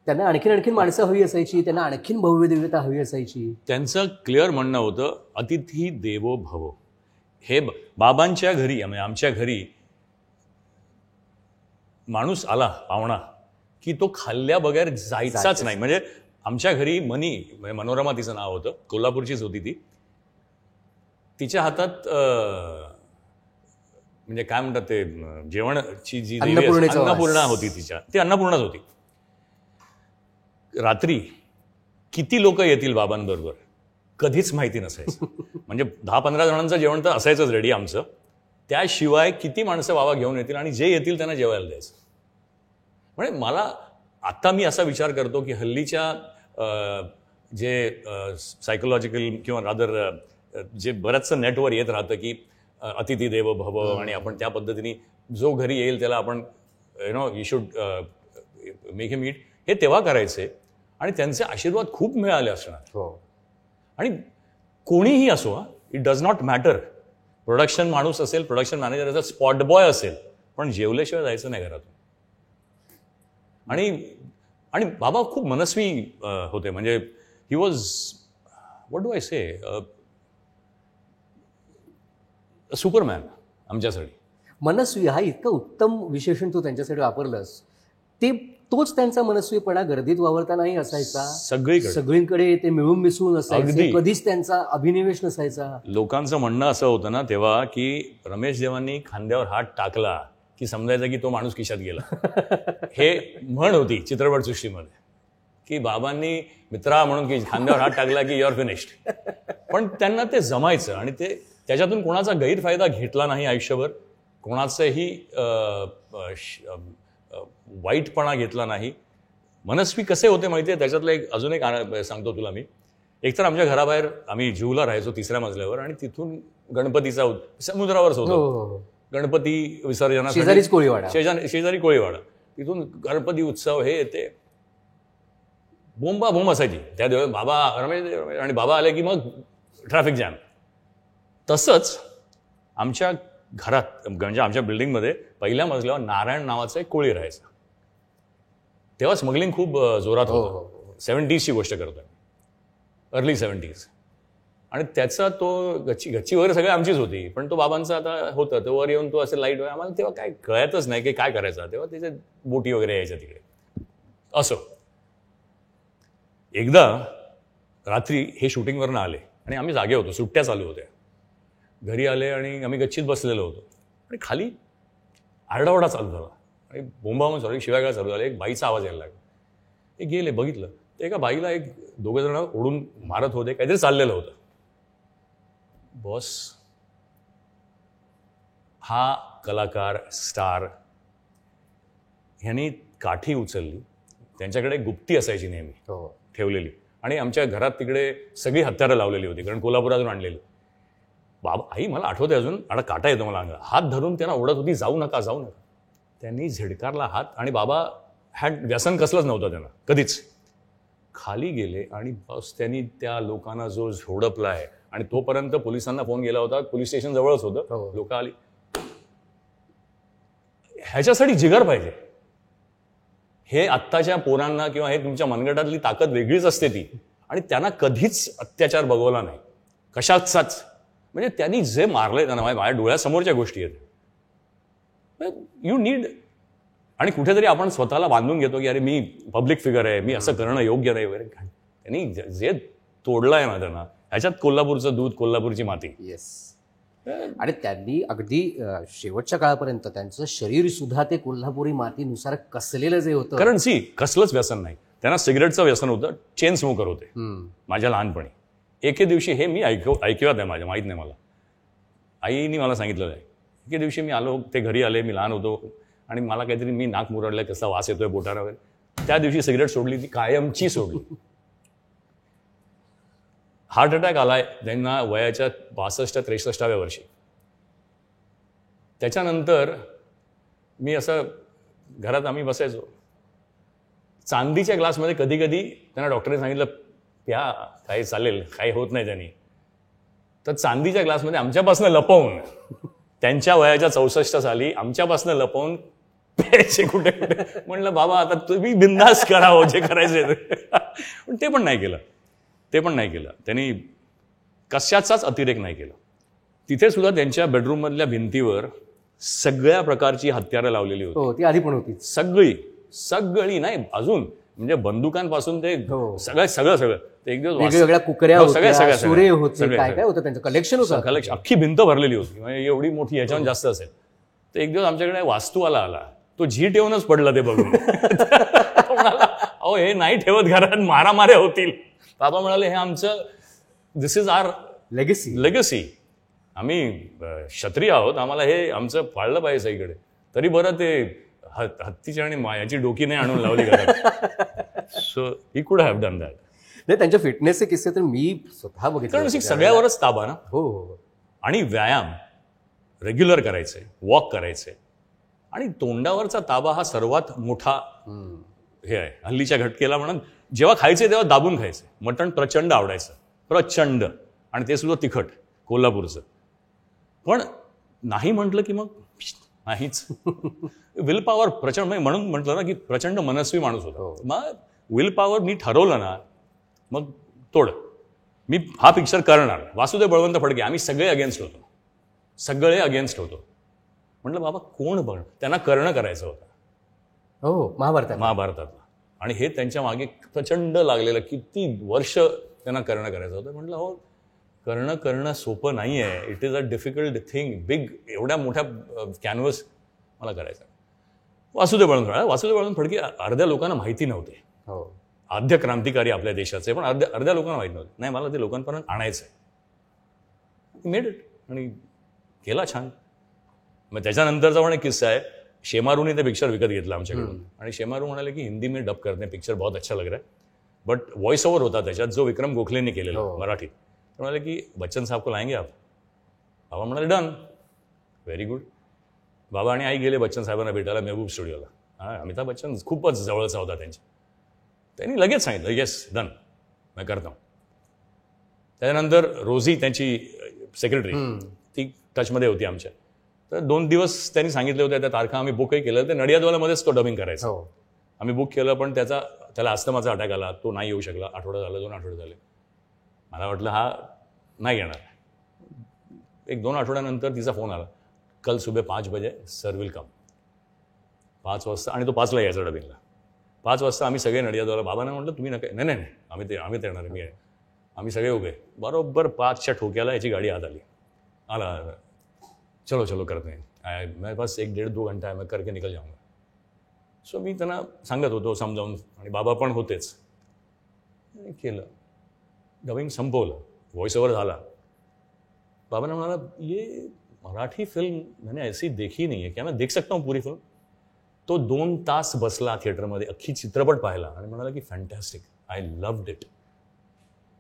त्यांना आणखीन माणसं हवी असायची, त्यांना आणखीन भव्य दिव्यता हवी असायची. त्यांचं क्लिअर म्हणणं होतं, अतिथी देवो भव. हे बाबांच्या घरी, आमच्या घरी माणूस आला पाहुणा की तो खाल्ल्या बगैर जायचाच नाही. म्हणजे आमच्या घरी म्हणजे मनोरमा तिचं नाव होतं, कोल्हापूरचीच होती ती. तिच्या हातात म्हणजे काय म्हणतात ते जेवणची जी अन्नपूर्णा होती तिच्या, ती अन्नपूर्णाच होती. रात्री किती लोक येतील बाबांबरोबर कधीच माहिती नसायचं. म्हणजे 10-15 जणांचं जेवण तर असायचंच रेडी आमचं. त्याशिवाय किती माणसं बाबा घेऊन येतील आणि जे येतील त्यांना जेवायला द्यायचं. म्हणजे मला आता मी असा विचार करतो की हल्लीच्या जे सायकोलॉजिकल किंवा रादर जे बऱ्याचसं नेटवर येत राहतं की अतिथी देवो भव, आणि आपण त्या पद्धतीने जो घरी येईल त्याला आपण यू शुड मेक हिम ईट, हे तेव्हा करायचे आणि त्यांचे आशीर्वाद खूप मिळाले असणार. आणि कोणीही असो, it does not matter. Production माणूस असेल, प्रोडक्शन मॅनेजर असेल, स्पॉट बॉय असेल, पण जेवल्याशिवाय जायचं नाही घरातून. आणि बाबा खूप मनस्वी होते. म्हणजे he was, what do I say, Superman आमच्यासाठी. मनस्वी हा इतका उत्तम विशेषण तू त्यांच्यासाठी वापरलंस. तोच त्यांचा मनस्वीपणा गर्दीत वावरतानाही असायचा, सगळीकडे ते मिळून मिसळून असायचे, कधीच त्यांचा अभिनिवेश नसायचा. लोकांचं म्हणणं असं होतं ना तेव्हा की रमेश देवांनी खांद्यावर हात टाकला की समजायचं की तो माणूस खिशात गेला. हे म्हण होती चित्रपटसृष्टीमध्ये की बाबांनी मित्रा म्हणून की खांद्यावर हात टाकला की युअर फिनिश्ड. पण त्यांना ते जमायचं आणि ते त्याच्यातून कोणाचा गैरफायदा घेतला नाही आयुष्यभर, कोणाचाही वाईटपणा घेतला नाही. मनस्वी कसे होते माहिती आहे, त्याच्यातलं अजून एक सांगतो तुला मी. एकतर आमच्या घराबाहेर आम्ही जीवला राहायचो 3ऱ्या मजल्यावर, आणि तिथून गणपतीचा समुद्रावरच होतो. गणपती विसर्जनासाठी शेजारी कोळीवाडा, तिथून गणपती उत्सव हे येते, बोंबा असायची त्या दिवस. बाबा रमेश आणि बाबा आले की मग ट्रॅफिक जॅम. तसंच आमच्या घरात, म्हणजे आमच्या बिल्डिंगमध्ये पहिल्या मजल्यावर नारायण नावाचा एक कोळी राहायचा. तेव्हा स्मगलिंग खूप जोरात होतं. 70sची गोष्ट करतोय, अर्ली 70s. आणि त्याचा तो गच्ची वगैरे सगळी आमचीच होती, पण तो बाबांचा आता होतं. तो वर येऊन तो असे लाईट वगैरे, आम्हाला तेव्हा काय कळतच नाही की काय करायचं. तेव्हा त्याच्या बोटी वगैरे यायच्या तिकडे. असो, एकदा रात्री हे शूटिंगवरनं आले आणि आम्ही जागे होतो, सुट्ट्या चालू होत्या. घरी आले आणि आम्ही गच्चीत बसलेलो होतो आणि खाली आरडाओरडा चालू झाला आणि बोंबाबोंब सॉरी शिवागाळ चालू झाला. एक बाईचा आवाज यायला लागला. ते गेले, बघितलं तर एका बाईला 2 जण ओढून मारत होते, काहीतरी चाललेलं होतं. बॉस, हा कलाकार स्टार ह्यांनी काठी उचलली. त्यांच्याकडे गुप्ती असायची नेहमी ठेवलेली, आणि आमच्या घरात तिकडे सगळी हत्यारं लावलेली होती, कारण कोल्हापुरातून आणलेली. बाबा, आई मला आठवते अजून, आणि काटा येतो मला अंगाला. हात धरून त्यांना ओढत होती, जाऊ नका जाऊ नका. त्यांनी झिडकारला हात, आणि बाबा व्यसन कसलंच नव्हतं त्यांना कधीच. खाली गेले आणि बस त्यांनी त्या लोकांना जो झोडपलाय, आणि तोपर्यंत पोलिसांना फोन गेला होता, पोलीस स्टेशन जवळच होतं. लोक आली. ह्याच्यासाठी जिगर पाहिजे. हे आत्ताच्या पोरांना किंवा हे तुमच्या मनगटातली ताकद वेगळीच असते ती, आणि त्यांना कधीच अत्याचार बघवला नाही कशाचाच. म्हणजे त्यांनी जे मारलंय त्यांना, माझ्या डोळ्यासमोरच्या गोष्टी आहेत. यू नीड, आणि कुठेतरी आपण स्वतःला बांधून घेतो की अरे मी पब्लिक फिगर आहे, मी असं करणं योग्य नाही वगैरे. त्यांनी जे तोडलंय ना त्यांना, ह्याच्यात कोल्हापूरचं दूध, कोल्हापूरची माती. येस. आणि त्यांनी अगदी शेवटच्या काळापर्यंत त्यांचं शरीर सुद्धा ते कोल्हापुरी मातीनुसार कसलेलं जे होतं. कारण कसलंच व्यसन नाही त्यांना. सिगरेटचं व्यसन होतं, चेन स्मोकर होते माझ्या लहानपणी. एके दिवशी हे मी ऐकवत आहे माझ्या, माहीत नाही मला, आईने मला सांगितलेलं आहे. एके दिवशी मी आलो, ते घरी आले, मी लहान होतो आणि मला काहीतरी, मी नाक मुरडलंय, कसा वास येतोय बोटाला वगैरे. त्या दिवशी सिगरेट सोडली, ती कायमची सोडली. हार्ट अटॅक आलाय त्यांना वयाच्या 62-63व्या वर्षी. त्याच्यानंतर मी असं घरात आम्ही बसायचो, चांदीच्या ग्लासमध्ये कधी कधी त्यांना डॉक्टरने सांगितलं प्या, काही चालेल, काही होत नाही त्यांनी. तर चांदीच्या ग्लासमध्ये आमच्यापासून लपवून, त्यांच्या वयाच्या 64 साली आमच्यापासून लपवून प्यायचे कुठे कुठे. म्हणलं बाबा आता तुम्ही बिंदास करावं जे करायचे. पण ते पण नाही केलं, ते पण नाही केलं त्यांनी. कशाचाच अतिरेक नाही केला. तिथे सुद्धा त्यांच्या बेडरूममधल्या भिंतीवर सगळ्या प्रकारची हत्यारं लावलेली होती. हो, ती आधी पण होती. सगळी नाही, अजून म्हणजे बंदुकांपासून ते सगळं. ते एक दिवस वेगवेगळ्या कुकऱ्या होत्या, सुरे होते, सगळे. काय होतं त्यांचं कलेक्शन होतं. कलेक्शन, अख्खी भिंत भरलेली होती, म्हणजे एवढी मोठी, याच्यावर जास्त असेल. तर एक दिवस आमच्याकडे वास्तूवाला आला, तो झी ठेवूनच पडला ते बघून. म्हणाला अहो हे नाही ठेवत घरात, मारामाऱ्या होतील. बाबा म्हणाले हे आमचं, दिस इज आवर लेगसी. आम्ही क्षत्रिय आहोत, आम्हाला हे आमचं पाळलं पाहिजे सगळीकडे. तरी बरं ते हत्तीची आणि मायाची डोकी नाही आणून लावली घरात. So he could have done that. नाही, त्यांच्या फिटनेसचे किस्से तर मी स्वतः बघितले. कारण सगळ्यावरच ताबा ना. हो. आणि व्यायाम रेग्युलर करायचे, वॉक करायचे. आणि तोंडावरचा ताबा हा सर्वात मोठा हे आहे हल्लीच्या घटकेला. म्हणून जेव्हा खायचे तेव्हा दाबून खायचे. मटण प्रचंड आवडायचं, प्रचंड. आणि ते सुद्धा तिखट, कोल्हापूरचं. पण नाही म्हटलं की मग नाहीच. विल पॉवर प्रचंड, म्हणून म्हटलं ना की प्रचंड मनस्वी माणूस होता. मग विल पॉवर मी ठरवलं ना, मग तोड, मी हा पिक्चर करणार. वासुदेव बळवंत फडके आम्ही सगळे अगेन्स्ट होतो. म्हटलं बाबा कोण बघ, त्यांना करणं करायचं होतं. हो, महाभारतातलं. आणि हे त्यांच्या मागे प्रचंड लागलेलं, किती वर्ष त्यांना करणं करायचं होतं. म्हटलं हो, करणं सोपं नाही आहे. It is a difficult thing, big, एवढ्या मोठ्या कॅनव्हस मला करायचं. वासुदेव बळवंत फडके अर्ध्या लोकांना माहिती नव्हते. हो, आद्य क्रांतिकारी आपल्या देशाचे, पण अर्ध्या लोकांना माहिती नव्हते. नाही, मला ते लोकांपर्यंत आणायचं आहे. मेड इट आणि केला छान. मग त्याच्यानंतरचा पण एक किस्सा आहे. शेमारूने ते पिक्चर विकत घेतला आमच्याकडून. आणि शेमारू म्हणाले की हिंदी में डब करते पिक्चर बहुत अच्छा लग रहा है. बट व्हॉइस ओव्हर होता त्याच्यात, जो विक्रम गोखलेंनी केलेला मराठीत. ते म्हणाले की बच्चन साहब को लाएंगे आप. बाबा म्हणाले डन, व्हेरी गुड. बाबा आणि आई गेले बच्चन साहेबांना भेटायला महबूब स्टुडिओला. अमिताभ बच्चन खूपच जवळचा होता त्यांच्या. त्यांनी लगेच सांगितलं येस डन, मी करतो. त्याच्यानंतर रोझी त्यांची सेक्रेटरी, ती टचमध्ये होती आमच्या. तर 2 दिवस त्यांनी सांगितले होते, त्या तारखा आम्ही बुकही केलं. ते नडियादवाल्यामध्येच तो डबिंग करायचा. आम्ही बुक केलं, पण त्याला अस्थमाचा अटॅक आला, तो नाही येऊ शकला. आठवडा झाला, 2 आठवडे झाले. मला वाटलं हा नाही येणार. 1-2 आठवड्यानंतर तिचा फोन आला, कल सुबह 5 बजे सर विल कम. 5 वाजता, आणि तो 5ला यायचा डबिंगला. 5 वाजता आम्ही सगळे नडियादवाला. बाबांना म्हटलं तुम्ही नका. नाही आम्ही येणार आहे, मी आहे. आम्ही सगळे उभे. बरोबर 5च्या ठोक्याला याची गाडी आत आली. आला, चलो करते हैं, मेरे पास 1-1.5-2 घंटा है, मैं करके निकल जाऊंगा. सो मी त्यांना सांगत होतो समजावून, आणि बाबा पण होतेच. केलं, डबिंग संपवलं, व्हॉइस ओव्हर झाला. बाबांना म्हणाला ये मराठी फिल्म मैंने ऐसी देखी नहीं है, क्या मैं देख सकता हूँ पूरी फिल्म. तो 2 तास बसला थिएटरमध्ये, अख्खी चित्रपट पाहिला आणि म्हणाला की फैंटास्टिक, आई लव्ड इट.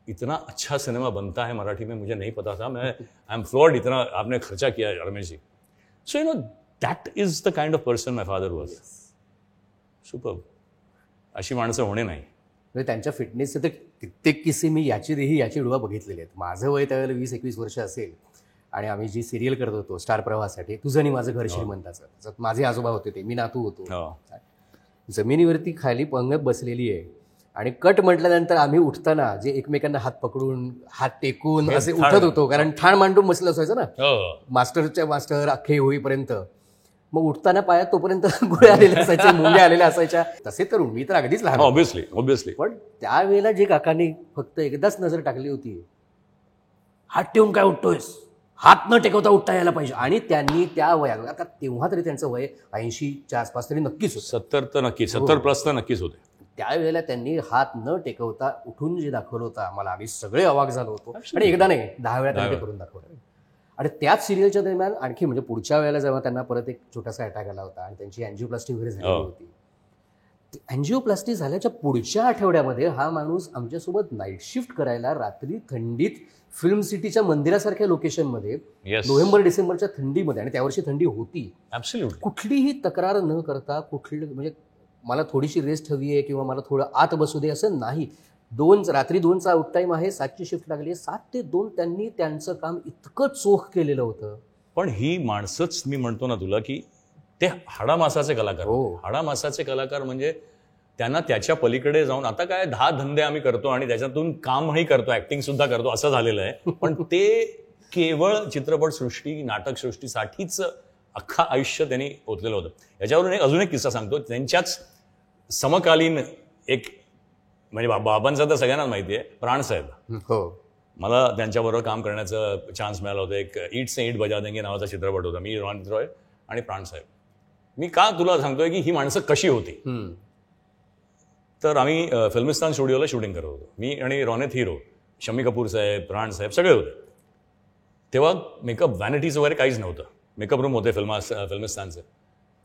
इतना अच्छा सिनेमा बनता है मराठी में, मुझे नहीं पता था. आई एम फ्लॉर्ड, इतना आपने खर्चा किया Ramesh ji. So you know that is the kind of person my father was. Superb. अशी माणसं होणे नाही. म्हणजे त्यांच्या फिटनेसचे तर कित्येक किस्से मी याची डोळा बघितलेले आहेत. माझं वय त्यावेळेला 20-21 वर्ष असेल, आणि आम्ही जी सिरियल करत होतो स्टार प्रवाहासाठी, तुझं आणि माझं घर श्रीमंताचं, त्याच्यात माझे आजोबा होते, ते मी नातू होतो. जमिनीवरती खाली पंगत बसलेली आहे, आणि कट म्हटल्यानंतर आम्ही उठताना जे एकमेकांना हात पकडून, हात टेकून असे उठत होतो, कारण ठाण मांडून बसलं असायचं ना मास्टर अख्खे होईपर्यंत. मग उठताना पायात तोपर्यंत गोळ्या आलेल्या असायच्या, मुंग्या आलेल्या असायच्या. तसे तरुण, मी तर अगदीच लहान होतो. ऑब्विसली. पण त्यावेळेला जे काकांनी फक्त एकदाच नजर टाकली होती, हात ठेवून काय उठतोयस, हात न टेकवता उठता यायला पाहिजे. आणि त्यांनी त्या वयात, आता तेव्हा तरी त्यांचं वय 80च्या आसपास तरी नक्कीच होतं. 70 प्लस तर नक्कीच होते. त्यावेळेला त्यांनी हात न टेकवता उठून जे दाखवलं होतं आम्हाला, आम्ही सगळे अवाक झालो होतो. आणि एकदा नाही, 10 वेळा त्यांनी ते करून दाखवलं. आणि त्याच सिरियलच्या दरम्यान आणखी म्हणजे पुढच्या वेळेला जेव्हा त्यांना परत एक छोटासा अटॅक आला होता आणि त्यांची अँजिओप्लास्टी वगैरे झाली होती, अँजिओप्लास्टी झाल्याच्या पुढच्या आठवड्यामध्ये हा माणूस आमच्यासोबत नाईट शिफ्ट करायला रात्री थंडीत फिल्म सिटीच्या मंदिरासारख्या लोकेशनमध्ये, नोव्हेंबर डिसेंबरच्या थंडीमध्ये, आणि त्यावर्षी थंडी होती, कुठलीही तक्रार न करता, म्हणजे मला थोडीशी रेस्ट हवी आहे किंवा मला थोडं आत बसू दे असं नाही. रात्री 2चा आउट टाईम आहे, 7ची शिफ्ट लागली आहे, 7 ते 2 त्यांनी त्यांचं काम इतकं चोख केलेलं होतं. पण ही माणसंच, मी म्हणतो ना तुला, की ते हाडामासाचे कलाकार. हाडामासाचे कलाकार म्हणजे त्यांना त्याच्या पलीकडे जाऊन, आता काय 10 धंदे आम्ही करतो आणि त्याच्यातून कामही करतो, ऍक्टिंग सुद्धा करतो, असं झालेलं आहे. पण ते केवळ चित्रपटसृष्टी, नाटकसृष्टीसाठीच अख्खा आयुष्य त्यांनी ओतलेलं होतं. याच्यावरून अजून एक किस्सा सांगतो. त्यांच्याच समकालीन एक, म्हणजे बाबांचा तर सगळ्यांनाच माहिती आहे, प्राणसाहेब. मला त्यांच्याबरोबर काम करण्याचं चान्स मिळाला होता. एक ईट से ईट बजा देंगे नावाचा चित्रपट होता. मी, रणजित रॉय आणि प्राणसाहेब. मी का तुला सांगतोय की ही माणसं कशी होती, तर आम्ही फिल्मिस्तान स्टुडिओला शूटिंग करत होतो. मी आणि रॉनेत हिरो, शम्मी कपूर साहेब, प्राण साहेब सगळे होते. तेव्हा मेकअप व्हॅनिटीज वगैरे काहीच नव्हतं. मेकअप रूम होते फिल्मिस्तानचे,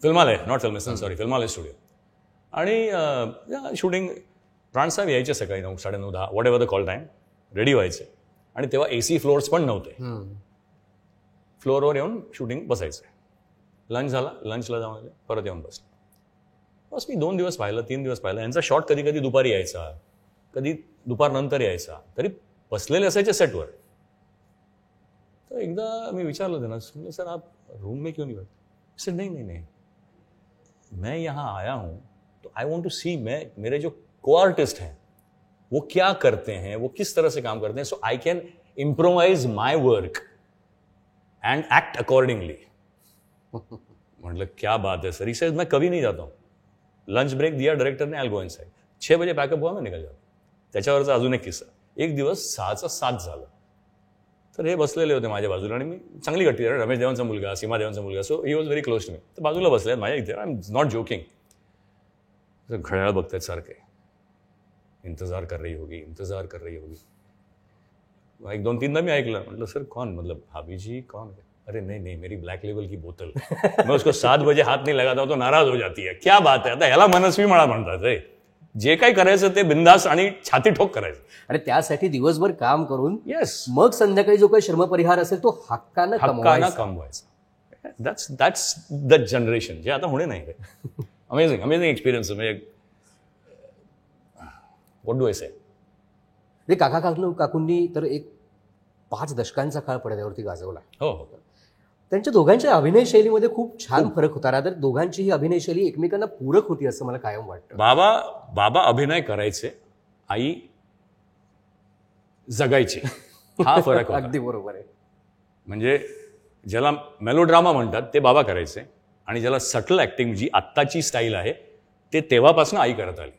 Filmalaya, not Filmistan, sorry, Filmalaya studio. आणि शूटिंग, प्राणसाहेब यायचे सकाळी 9, 9:30, 10, whatever the call time, ready व्हायचे. आणि तेव्हा AC फ्लोअर्स पण नव्हते. फ्लोअरवर येऊन शूटिंग बसायचं. लंच झाला, लंचला जाऊन आले, परत येऊन बसले. बस मी 2 दिवस पाहिलं, 3 दिवस पाहिलं. यांचा शॉट कधी कधी दुपारी यायचा, कधी दुपारनंतर यायचा, तरी बसलेले असायचे सेटवर. तर एकदा मी विचारलं त्यांना, सर आप रूम में क्यों नहीं बैठते? सर नहीं, मैं यहाँ आया हूँ तो आई वॉन्ट टू सी, मेरे जो को आर्टिस्ट हैं वो क्या करते हैं, वो किस तरह से काम करते हैं, so I can improvise my work end act accordingly. मतलब क्या बात है सर. ही सेज मैं कभी नहीं जाता हूँ. लंच ब्रेक दिया डायरेक्टर ने, आई गो इनसाइड. 6 बजे पॅकअप हुआ, मैं निकल जातो. त्याच्यावरचा अजून एक किस्सा. एक दिवस 6चा 7 झालं, तर हे बसलेले होते माझ्या बाजूला आणि मी चांगली गट्टी, रमेश देवांचा मुलगा, सीमा देवांचा मुलगा, so he was very close to me. तर बाजूला बसले माझ्या इथे, आय एम नॉट जोकिंग. घड्याळ बघतायत सारखे, इंतजार कर रही होगी. 1-2-3दा मी ऐकलं. म्हटलं सर कौन, मतलब भाभी जी कौन? अरे नहीं, मेरी ब्लैक लेबल की बोतल. मैं उसको 7 बजे हाथ नहीं लगाता हूं तो नाराज हो जाती है. क्या बात आहे. आता ह्याला मनस्वी मळा म्हणतात. रे जे काही करायचं ते बिंदास आणि छाती ठोक करायचं. आणि त्यासाठी दिवसभर काम करून मग संध्याकाळी जो काही श्रमपरिहार असेल तो हक्कानं कमवायचा. दॅट्स द जनरेशन जे आता होणे नाही. Amazing experience. म्हणजे व्हॉट डू आय से. काकूंनी तर एक 5 दशकांचा काळ पडद्यावरती गाजवला. हो. त्यांच्या दोघांच्या अभिनय शैलीमध्ये खूप छान फरक होता. रादर दोघांची ही अभिनय शैली एकमेकांना पूरक होती असं मला कायम वाटतं. बाबा अभिनय करायचे, आई जगायची. हा फरक होता. अगदी बरोबर आहे. म्हणजे ज्याला मेलोड्रामा म्हणतात ते बाबा करायचे, आणि ज्याला सटल ऍक्टिंग जी आत्ताची स्टाईल आहे ते तेव्हापासून आई करत आली.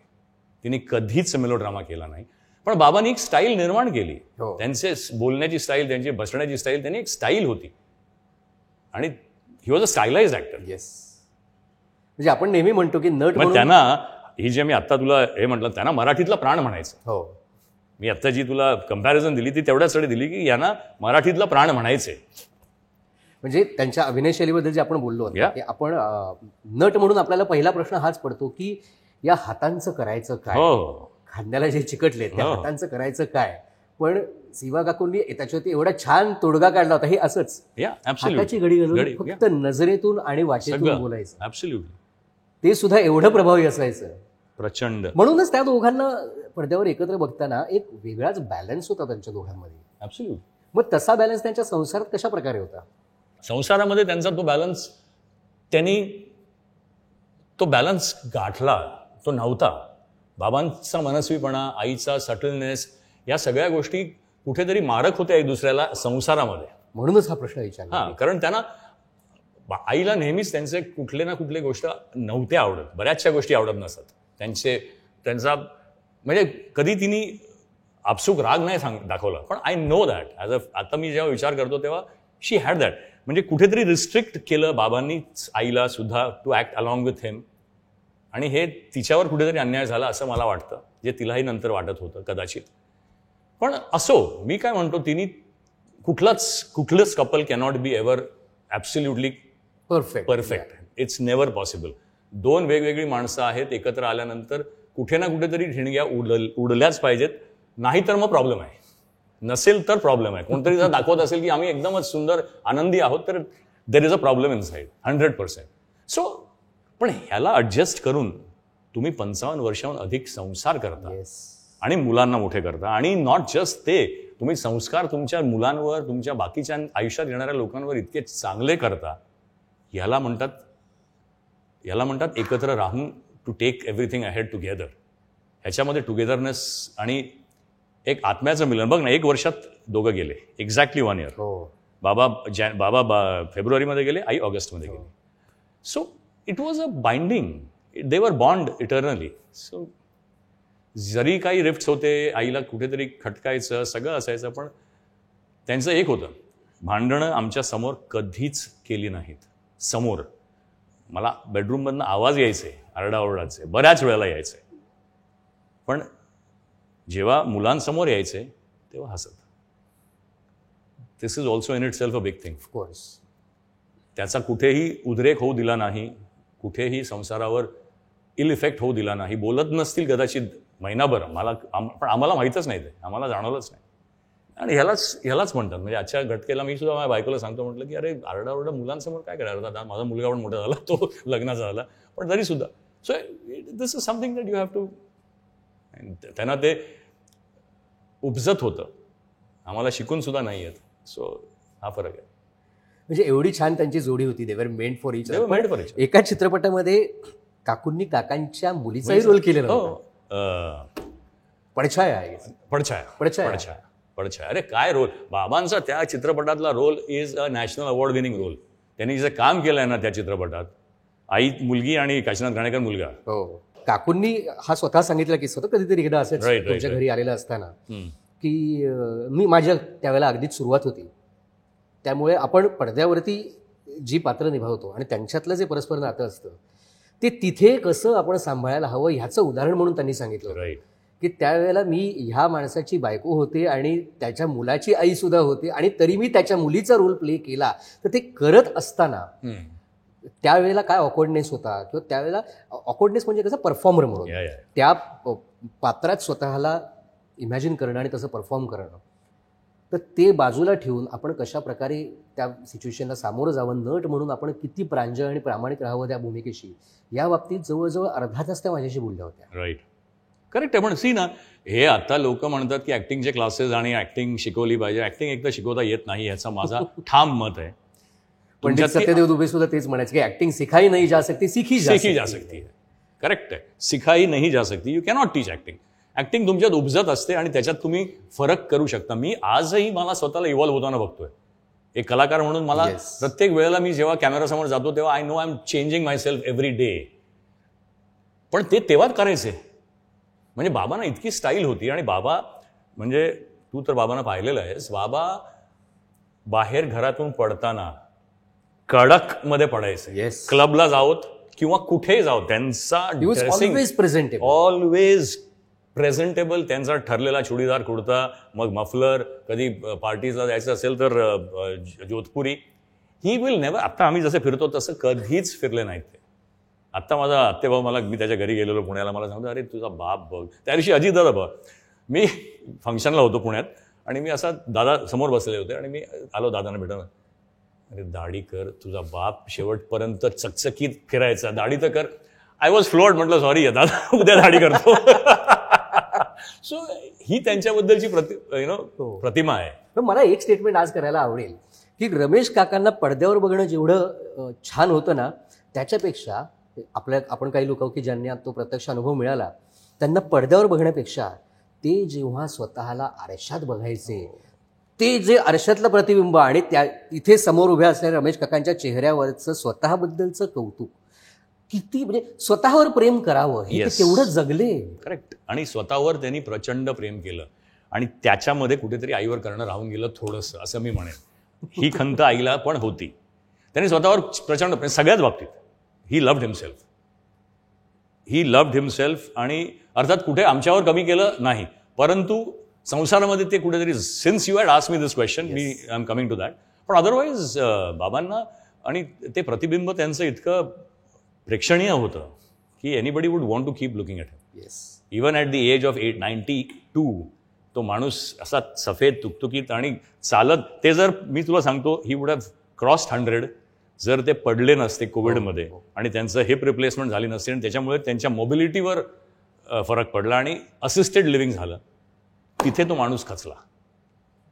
तिने कधीच मेलोड्रामा केला नाही. पण बाबांनी एक स्टाईल निर्माण केली. त्यांचे बोलण्याची स्टाईल, त्यांची बसण्याची स्टाईल, त्यांनी एक स्टाईल होती. आणि he was a stylised actor. Yes. म्हणजे आपण नेहमी म्हणतो की नट म्हणून त्यांना, ही जे मी आता तुला हे म्हटलं, त्यांना मराठीतला प्राण म्हणायचं. हो. मी आता जी तुला कंपॅरिझन दिली ती तेवढ्यासाठी दिली की यांना मराठीतला प्राण म्हणायचे. म्हणजे त्यांच्या अभिनय शैलीबद्दल जे आपण बोललो की आपण नट म्हणून आपल्याला पहिला प्रश्न हाच पडतो की या हातांचं करायचं काय. खांद्याला जे चिकटले त्या हातांचं करायचं काय. पण सिवा काकूंनी त्याच्यावरती एवढा छान तोडगा काढला होता. हे असंच हाताची घडी घालून फक्त नजरेतून आणि वाटेतून बोलायचं. ऍब्सोल्युटली. ते सुद्धा एवढं प्रभावी असायचं. प्रचंड. म्हणूनच त्या दोघांना पडद्यावर एकत्र बघताना एक वेगळाच बॅलन्स होता त्यांच्या दोघांमध्ये. ऍब्सोल्युटली. मग तसा बॅलन्स त्यांच्या संसारात कशा प्रकारे होता. संसारामध्ये त्यांचा तो बॅलन्स, त्यांनी तो बॅलन्स गाठला. तो नव्हता. बाबांचा मनस्वीपणा, आईचा सटलनेस, या सगळ्या गोष्टी कुठेतरी मारक होत्या एक दुसऱ्याला संसारामध्ये. म्हणूनच हा प्रश्न विचारला. कारण त्यांना आईला नेहमीच त्यांचे कुठले ना कुठले गोष्ट नव्हत्या आवडत, बऱ्याचशा गोष्टी आवडत नसतात त्यांचा, म्हणजे कधी तिने आपसूक राग नाही दाखवला, पण आय नो दॅट आता मी जेव्हा विचार करतो तेव्हा शी हॅड दॅट, म्हणजे कुठेतरी रिस्ट्रिक्ट केलं बाबांनीच आईला सुद्धा टू ॲक्ट अलॉंग विथ हिम, आणि हे तिच्यावर कुठेतरी अन्याय झाला असं मला वाटतं, जे तिलाही नंतर वाटत होतं कदाचित. पण असो, मी काय म्हणतो, तिने कुठलंच couple cannot be ever absolutely perfect. It's never possible. दोन वेगवेगळी माणसं आहेत, एकत्र आल्यानंतर कुठे ना कुठेतरी ठिणग्या उडल्याच पाहिजेत, नाही तर मग प्रॉब्लेम आहे. नसेल तर प्रॉब्लेम आहे. कोणतरी जर दाखवत असेल की आम्ही एकदमच सुंदर आनंदी आहोत, तर there is a problem in side 100%. So पण ह्याला ॲडजस्ट करून तुम्ही 55 वर्षाहून अधिक संसार करता आणि मुलांना मोठे करता, आणि नॉट जस्ट ते, तुम्ही संस्कार तुमच्या मुलांवर, तुमच्या बाकीच्या आयुष्यात येणाऱ्या लोकांवर इतके चांगले करता. याला म्हणतात एकत्र राहून to take everything ahead together. ह्याच्यामध्ये टुगेदरनेस आणि एक आत्म्याचं मिलन. बघ ना, 1 वर्षात दोघं गेले, एक्झॅक्टली 1 year. बाबा फेब्रुवारीमध्ये गेले, आई ऑगस्टमध्ये गेली. So it was a binding, they were bond eternally. So जरी काही रिफ्ट्स होते, आईला कुठेतरी खटकायचं, सगळं असायचं, पण त्यांचं एक होतं, भांडणं आमच्या समोर कधीच केली नाहीत. समोर मला बेडरूममधनं आवाज यायचे, आरडाओरडाचे, बऱ्याच वेळेला यायचे, पण जेव्हा मुलांसमोर यायचे तेव्हा हसत. This is also in itself a big thing. Of course. त्याचा कुठेही उद्रेक होऊ दिला नाही, कुठेही संसारावर इल इफेक्ट होऊ दिला नाही. बोलत नसतील कदाचित महिनाभर, पण आम्हाला माहीतच नाही, ते आम्हाला जाणवलंच नाही. आणि ह्यालाच म्हणतात, म्हणजे आजच्या घटकेला मी सुद्धा माझ्या बायकोला सांगतो, म्हटलं की अरे आरडाओरडा मुलांसमोर काय करायला, आता माझा मुलगा पण मोठा झाला, तो लग्नाचा झाला, पण तरी सुद्धा. So this is something that you have to. त्यांना ते उपजत होतं, आम्हाला शिकून सुद्धा नाही येत. सो हा फरक आहे. म्हणजे एवढी छान त्यांची जोडी होती, दे वर meant for each other. Meant for each other. एका चित्रपटामध्ये काकूंनी काकांच्या मुलीचाही रोल केलेला होता. पडछाया. अरे काय रोल बाबांचा त्या चित्रपटातला role is a national award winning role. त्यांनी जे काम केलंय ना त्या चित्रपटात, आई मुलगी आणि काशीनाथ घाणेकर मुलगा. हो. काकूंनी हा स्वतः सांगितलं की स्वतः कधीतरी एकदा असंच तुमच्या घरी आलेलं असताना की मी माझ्या त्यावेळेला अगदीच सुरुवात होती, त्यामुळे आपण पडद्यावरती जी पात्र निभावतो आणि त्यांच्यातलं जे परस्पर नातं असतं ते तिथे कसं आपण सांभाळायला हवं ह्याचं उदाहरण म्हणून त्यांनी सांगितलं की त्यावेळेला मी ह्या माणसाची बायको होते आणि त्याच्या मुलाची आई सुद्धा होते, आणि तरी मी त्याच्या मुलीचा रोल प्ले केला. तर ते करत असताना त्यावेळेला काय ऑकवर्डनेस होता, किंवा त्यावेळेला ऑकवर्डनेस म्हणजे कसं परफॉर्मर म्हणून त्या पात्रात स्वतःला इमॅजिन करणं आणि तसं परफॉर्म करणं, तर ते बाजूला ठेवून आपण कशा प्रकारे त्या सिच्युएशनला सामोरं जावं, नट म्हणून आपण किती प्रांजळ आणि प्रामाणिक राहावं त्या भूमिकेशी, या बाबतीत जवळजवळ अर्धा तास त्या माझ्याशी बोलल्या होत्या. राईट, करेक्ट आहे. पण सी ना, हे आता लोक म्हणतात की ऍक्टिंगचे क्लासेस आणि ऍक्टिंग शिकवली पाहिजे. ऍक्टिंग एकदा शिकवता येत नाही, याचा माझा ठाम मत आहे. पंडित सत्यदेव दुबे सुद्धा तेच म्हणायचे की ऍक्टिंग सिखाई नहीं जा सकती, सीखी जा सकती है. करेक्ट आहे, सिखाई नहीं जा सकती. You cannot teach acting. Acting तुमच्यात उपजत असते आणि त्याच्यात तुम्ही फरक करू शकता. मी आजही मला स्वतःला इव्हॉल्व्ह होताना बघतोय एक कलाकार म्हणून. मला प्रत्येक वेळेला मी जेव्हा कॅमेरासमोर जातो तेव्हा I know I am changing my self every day. पण ते तेव्हाच करायचे. म्हणजे बाबांना इतकी स्टाईल होती, आणि बाबा म्हणजे तू तर बाबांना पाहिलेलं आहेस, बाबा बाहेर घरातून पडताना कडक मध्ये पडायचे. क्लबला जावत किंवा कुठेही जावत, त्यांचा ऑलवेज प्रेझेंटेबल, त्यांचा ठरलेला चुडीदार कुर्ता, मग मफलर, कधी पार्टीजला जायचं असेल तर जोधपुरी. He will never. आता आम्ही जसे फिरतो तसं कधीच फिरले नाहीत ते. आत्ता माझा आत्तेभाऊ मला, मी त्याच्या घरी गेलेलो पुण्याला, मला सांगतो अरे तुझा बाप बघ. त्या दिवशी अजित दादा बघ, मी फंक्शनला होतो पुण्यात आणि मी असा दादा समोर बसलेले होते आणि मी आलो दादांना भेटायला. अरे दाढी कर, तुझा बाप शेवटपर्यंत चकचकीत फिरायचा, दाढी तर कर. I was floored. म्हटलं सॉरी दादा, उद्या दाढी करतो. सो ही त्यांच्याबद्दलची प्रतिमा आहे. मला एक स्टेटमेंट आज करायला आवडेल की रमेश काकांना पडद्यावर बघणं जेवढं छान होतं ना, त्याच्यापेक्षा आपण काही लोक की ज्यांना तो प्रत्यक्ष अनुभव मिळाला, त्यांना पडद्यावर बघण्यापेक्षा ते जेव्हा स्वतःला आरशात बघायचे ते जे आरशातलं प्रतिबिंब आणि त्या तिथे समोर उभ्या असलेल्या रमेश काकांच्या चेहऱ्यावरचं स्वतःबद्दलचं कौतुक, किती म्हणजे स्वतःवर प्रेम करावं हे ते Yes. केवढं जगले. करेक्ट. आणि स्वतःवर त्यांनी प्रचंड प्रेम केलं आणि त्याच्यामध्ये कुठेतरी आईवर करणं राहून गेलं थोडंसं, असं मी म्हणेन. ही खंत आईला पण होती. त्यांनी स्वतःवर प्रचंड प्रेम, सगळ्याच बाबतीत. He loved himself. He loved himself. आणि अर्थात कुठे आमच्यावर कमी केलं नाही, परंतु संसारामध्ये ते कुठेतरी, since you had asked me this question, मी I am coming to that. पण अदरवाईज बाबांना आणि ते प्रतिबिंब त्यांचं इतकं प्रेक्षणीय होतं की anybody would want to keep looking at him. Yes. Even at the age of 92 तो माणूस असा सफेद तुकतुकीत आणि चालत, ते जर मी तुला सांगतो, ही वुड हॅव क्रॉस्ड 100 जर ते पडले नसते कोविडमध्ये आणि त्यांचं हिप रिप्लेसमेंट झाली नसते आणि त्याच्यामुळे त्यांच्या मोबिलिटीवर फरक पडला आणि असिस्टेड लिव्हिंग झालं, तिथे तो माणूस खचला.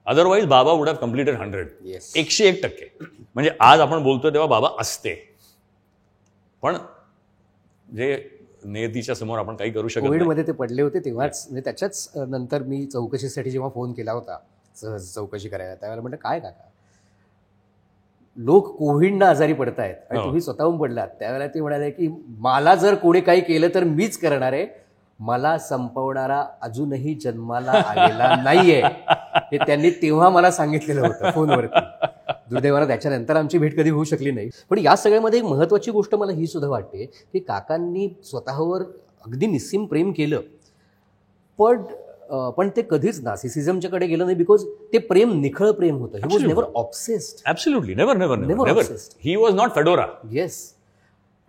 अदरवाईज बाबा वुड हॅव कम्प्लिटेड 100. येस. 101%. म्हणजे आज आपण बोलतोय तेव्हा बाबा असते, पण जे नियतीच्या समोर आपण काही करू शकत नाही. कोविडमध्ये ते पडले होते तेव्हाच, म्हणजे त्याच्याच नंतर मी चौकशीसाठी जेव्हा फोन केला होता, सहज चौकशी करायला, त्यावेळेला म्हटलं काय काका, लोक कोविडनं आजारी पडतायत आणि तुम्ही स्वतःहून पडलात. त्यावेळेला ते म्हणाले की मला जर कोणी काही केलं तर मीच करणार आहे, मला संपवणारा अजूनही जन्माला आलेला नाहीये, हे त्यांनी तेव्हा मला सांगितलेलं होतं फोनवरती. दुर्दैवानं त्याच्यानंतर आमची भेट कधी होऊ शकली नाही. पण या सगळ्यामध्ये एक महत्त्वाची गोष्ट मला ही सुद्धा वाटते की काकांनी स्वतःवर अगदी निस्सीम प्रेम केलं, पण ते कधीच नार्सिसिझमच्याकडे गेलं नाही, बिकॉज ते प्रेम निखळ प्रेम होतं. He was never obsessed. Absolutely never never Never never. obsessed. He was not fedora. Yes.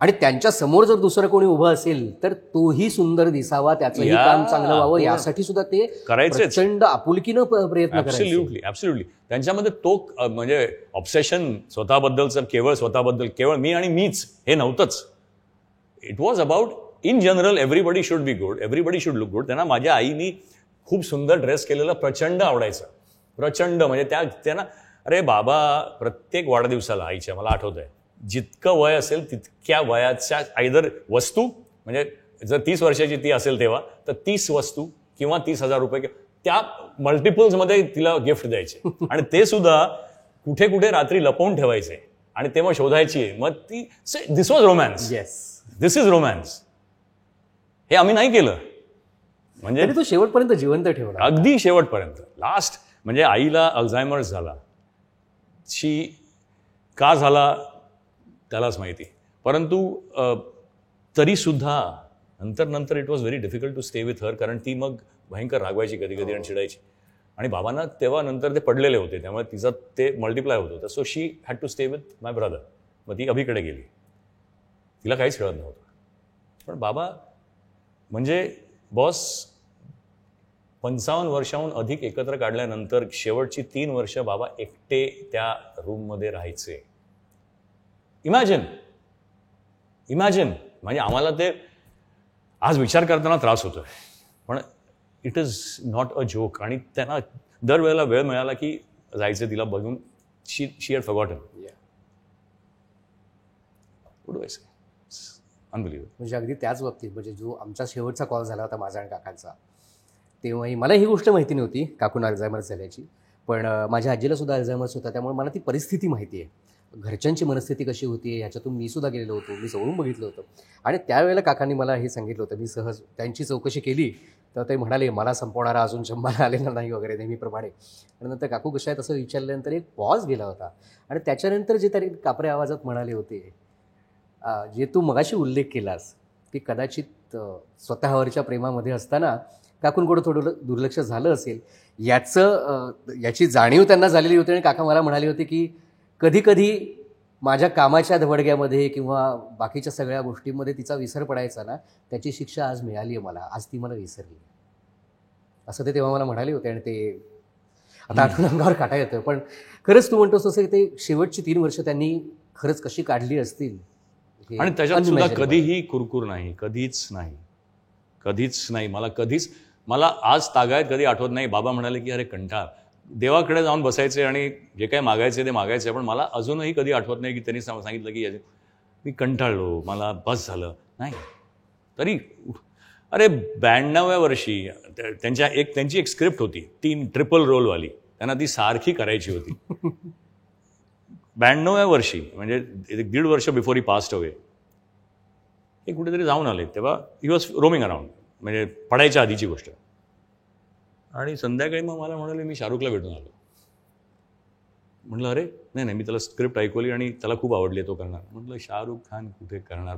आणि त्यांच्या समोर जर दुसरं कोणी उभं असेल तर तोही सुंदर दिसावा, त्याचंही Yeah. काम चांगलं व्हावं, यासाठी सुद्धा ते करायचेच. प्रचंड आपुलकीनं प्रयत्न करायचे. Absolutely absolutely. त्यांच्यामध्ये तो म्हणजे ऑब्सेशन स्वतःबद्दलचं, केवळ स्वतःबद्दल, केवळ मी आणि मीच हे नव्हतंच. It was about in general everybody should be good, everybody should look good. त्यांना माझ्या आईनी खूप सुंदर ड्रेस केलेलं प्रचंड आवडायचं. प्रचंड म्हणजे त्यांना, अरे बाबा प्रत्येक वाढदिवसाला आईच्या, मला आठवत आहे, जितकं वय असेल तितक्या वयाच्या आयदर वस्तू, म्हणजे जर 30 वर्षाची ती असेल तेव्हा, तर 30 वस्तू किंवा 30,000 रुपये त्या मल्टिपल्समध्ये तिला गिफ्ट द्यायचे. आणि ते सुद्धा कुठे कुठे रात्री लपवून ठेवायचे आणि ते मग शोधायची. मग ती, this was romance. Yes. This is romance. हे आम्ही नाही केलं. म्हणजे तरी तो शेवटपर्यंत जिवंत ठेवला. अगदी शेवटपर्यंत. लास्ट म्हणजे आईला अल्झायमर्स झाला. का झाला त्यालाच माहिती. परंतु तरीसुद्धा नंतर it was very difficult to stay with her, कारण ती मग भयंकर रागवायची कधी कधी आणि चिडायची. आणि बाबांना तेव्हा नंतर ते पडलेले होते, त्यामुळे तिचं ते मल्टिप्लाय होत होतं. So she had to stay with my brother. मग ती अभिकडे गेली. तिला काहीच कळत नव्हतं. पण बाबा म्हणजे बॉस 55 वर्षाहून अधिक एकत्र काढल्यानंतर शेवटची 3 वर्ष बाबा एकटे त्या रूममध्ये राहायचे. इमॅजिन म्हणजे आम्हाला ते आज विचार करताना त्रास होतोय, पण it is not a joke. आणि त्यांना दरवेळेला वेळ मिळाला की जायचं तिला बघून. शी हॅड फॉरगॉटन. अनबिलिव्हेबल. म्हणजे अगदी त्याच बाबतीत, म्हणजे जो आमचा शेवटचा कॉल झाला होता माझा आणि काकांचा, तेव्हाही मला ही गोष्ट माहिती नव्हती काकून अल्झायमर्स झाल्याची, पण माझ्या आजीला सुद्धा अल्झायमर्स होता, त्यामुळे मला ती परिस्थिती माहिती आहे. घरच्यांची मनस्थिती कशी होती ह्याच्यातून मी सुद्धा गेलेलो होतो, मी जवळून बघितलं होतं. आणि त्यावेळेला काकांनी मला हे सांगितलं होतं. मी सहज त्यांची चौकशी केली तर ते म्हणाले मला संपवणारा अजून जन्माला आलेला नाही वगैरे नेहमीप्रमाणे. आणि नंतर काकू कशा आहेत असं विचारल्यानंतर एक पॉज गेला होता. आणि त्याच्यानंतर जे तरी कापऱ्या आवाजात म्हणाले होते, जे तू मगाशी उल्लेख केलास की कदाचित स्वतःवरच्या प्रेमामध्ये असताना काकूंकडं थोडं दुर्लक्ष झालं असेल, याची जाणीव त्यांना झालेली होती. आणि काका मला म्हणाले होते की कधीकधी माझ्या कामाच्या धवडग्यामध्ये किंवा बाकीच्या सगळ्या गोष्टींमध्ये तिचा विसर पडायचा ना, त्याची शिक्षा आज मिळाली आहे मला, आज ती मला विसरली, असं ते तेव्हा मला म्हणाले होते. आणि ते आता आठवण अंगावर काटा येतं. पण खरंच तू म्हणतोस तसं ते शेवटची 3 वर्ष त्यांनी खरंच कशी काढली असतील. आणि त्याच्यात सुद्धा कधीही कुरकुर नाही, कधीच नाही. मला आज तागायत कधी आठवत नाही. बाबा म्हणाले की अरे कंटाळ, देवाकडे जाऊन बसायचे आणि जे काही मागायचे ते मागायचे. पण मला अजूनही कधी आठवत नाही की त्यांनी सांगितलं की मी कंटाळलो, मला बस झालं नाही. तरी अरे 92व्या वर्षी त्यांची एक स्क्रिप्ट होती, 3 ट्रिपल रोलवाली. त्यांना ती सारखी करायची होती. 92व्या वर्षी, म्हणजे 1.5 वर्ष बिफोर ही पास्ट अवे, हे कुठेतरी जाऊन आले. तेव्हा ही वॉज रोमिंग अराउंड, म्हणजे पडायच्या आधीची गोष्ट. आणि संध्याकाळी मग मला म्हणाले, मी शाहरुखला भेटून आलो. म्हटलं अरे नाही, मी त्याला स्क्रिप्ट ऐकवली आणि त्याला खूप आवडली, तो करणार. म्हटलं शाहरुख खान कुठे करणार,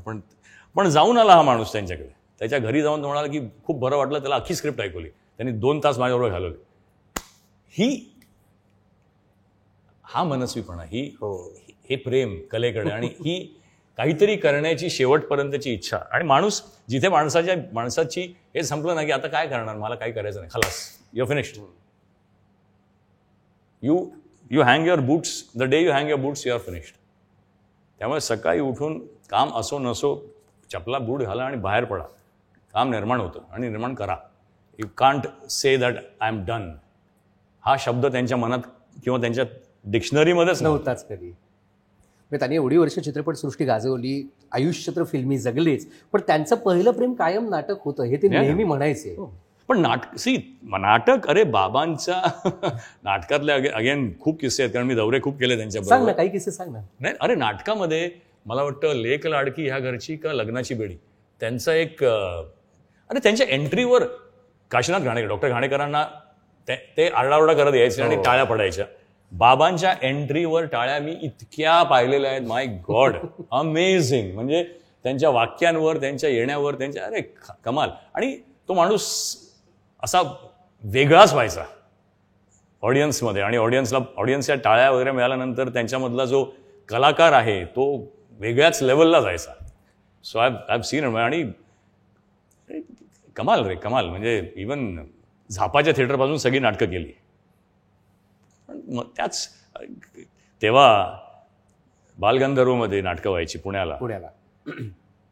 पण जाऊन आला हा माणूस त्यांच्याकडे. त्याच्या घरी जाऊन तो म्हणाला की खूप बरं वाटलं, त्याला अख्खी स्क्रिप्ट ऐकवली. त्यांनी 2 तास माझ्याबरोबर घालवले. हा मनस्वीपणा, हे प्रेम कलेकडे, आणि ही काहीतरी करण्याची शेवटपर्यंतची इच्छा. आणि माणूस जिथे माणसाची हे संपलं ना की आता काय करणार, मला काही करायचं नाही, खलास, you finished. You hang your boots, the day you hang your boots, you are finished. त्यामुळे सकाळी उठून काम असो नसो, चपला बूट घाला आणि बाहेर पडा. काम निर्माण होतं आणि निर्माण करा. You can't say that I am done. हा शब्द त्यांच्या मनात किंवा त्यांच्या डिक्शनरीमध्येच नव्हताच कधी. म्हणजे त्यांनी एवढी वर्ष चित्रपटसृष्टी गाजवली, आयुष्य तर फिल्मी जगलेच, पण त्यांचं पहिलं प्रेम कायम नाटक होतं, हे ते नेहमी म्हणायचे. पण नाटक, अरे बाबांच्या नाटकातले अगेन खूप किस्से आहेत, कारण मी दौरे खूप केले त्यांच्याबरोबर. सांग ना, काही किस्से सांग ना. नाही, अरे नाटकामध्ये मला वाटतं लेक लाडकी ह्या घरची का लग्नाची बेडी, त्यांचा एक, अरे त्यांच्या एंट्रीवर काशीनाथ घाणेकर, डॉक्टर घाणेकरांना ते आरडाओरडा करत यायचे आणि टाळ्या पडायच्या. बाबांच्या एंट्रीवर टाळ्या मी इतक्या पाहिलेल्या आहेत, माय गॉड, अमेझिंग. म्हणजे त्यांच्या वाक्यांवर, त्यांच्या येण्यावर, त्यांच्या, अरे कमाल. आणि तो माणूस असा वेगळाच व्हायचा ऑडियन्समध्ये, आणि ऑडियन्सच्या टाळ्या वगैरे मिळाल्यानंतर त्यांच्यामधला जो कलाकार आहे तो वेगळ्याच लेवलला जायचा. So I have seen. आणि कमाल रे, कमाल. म्हणजे इवन झापाच्या थिएटरपासून सगळी नाटकं केली. मग त्याच तेव्हा बालगंधर्वमध्ये नाटकं व्हायची पुण्याला.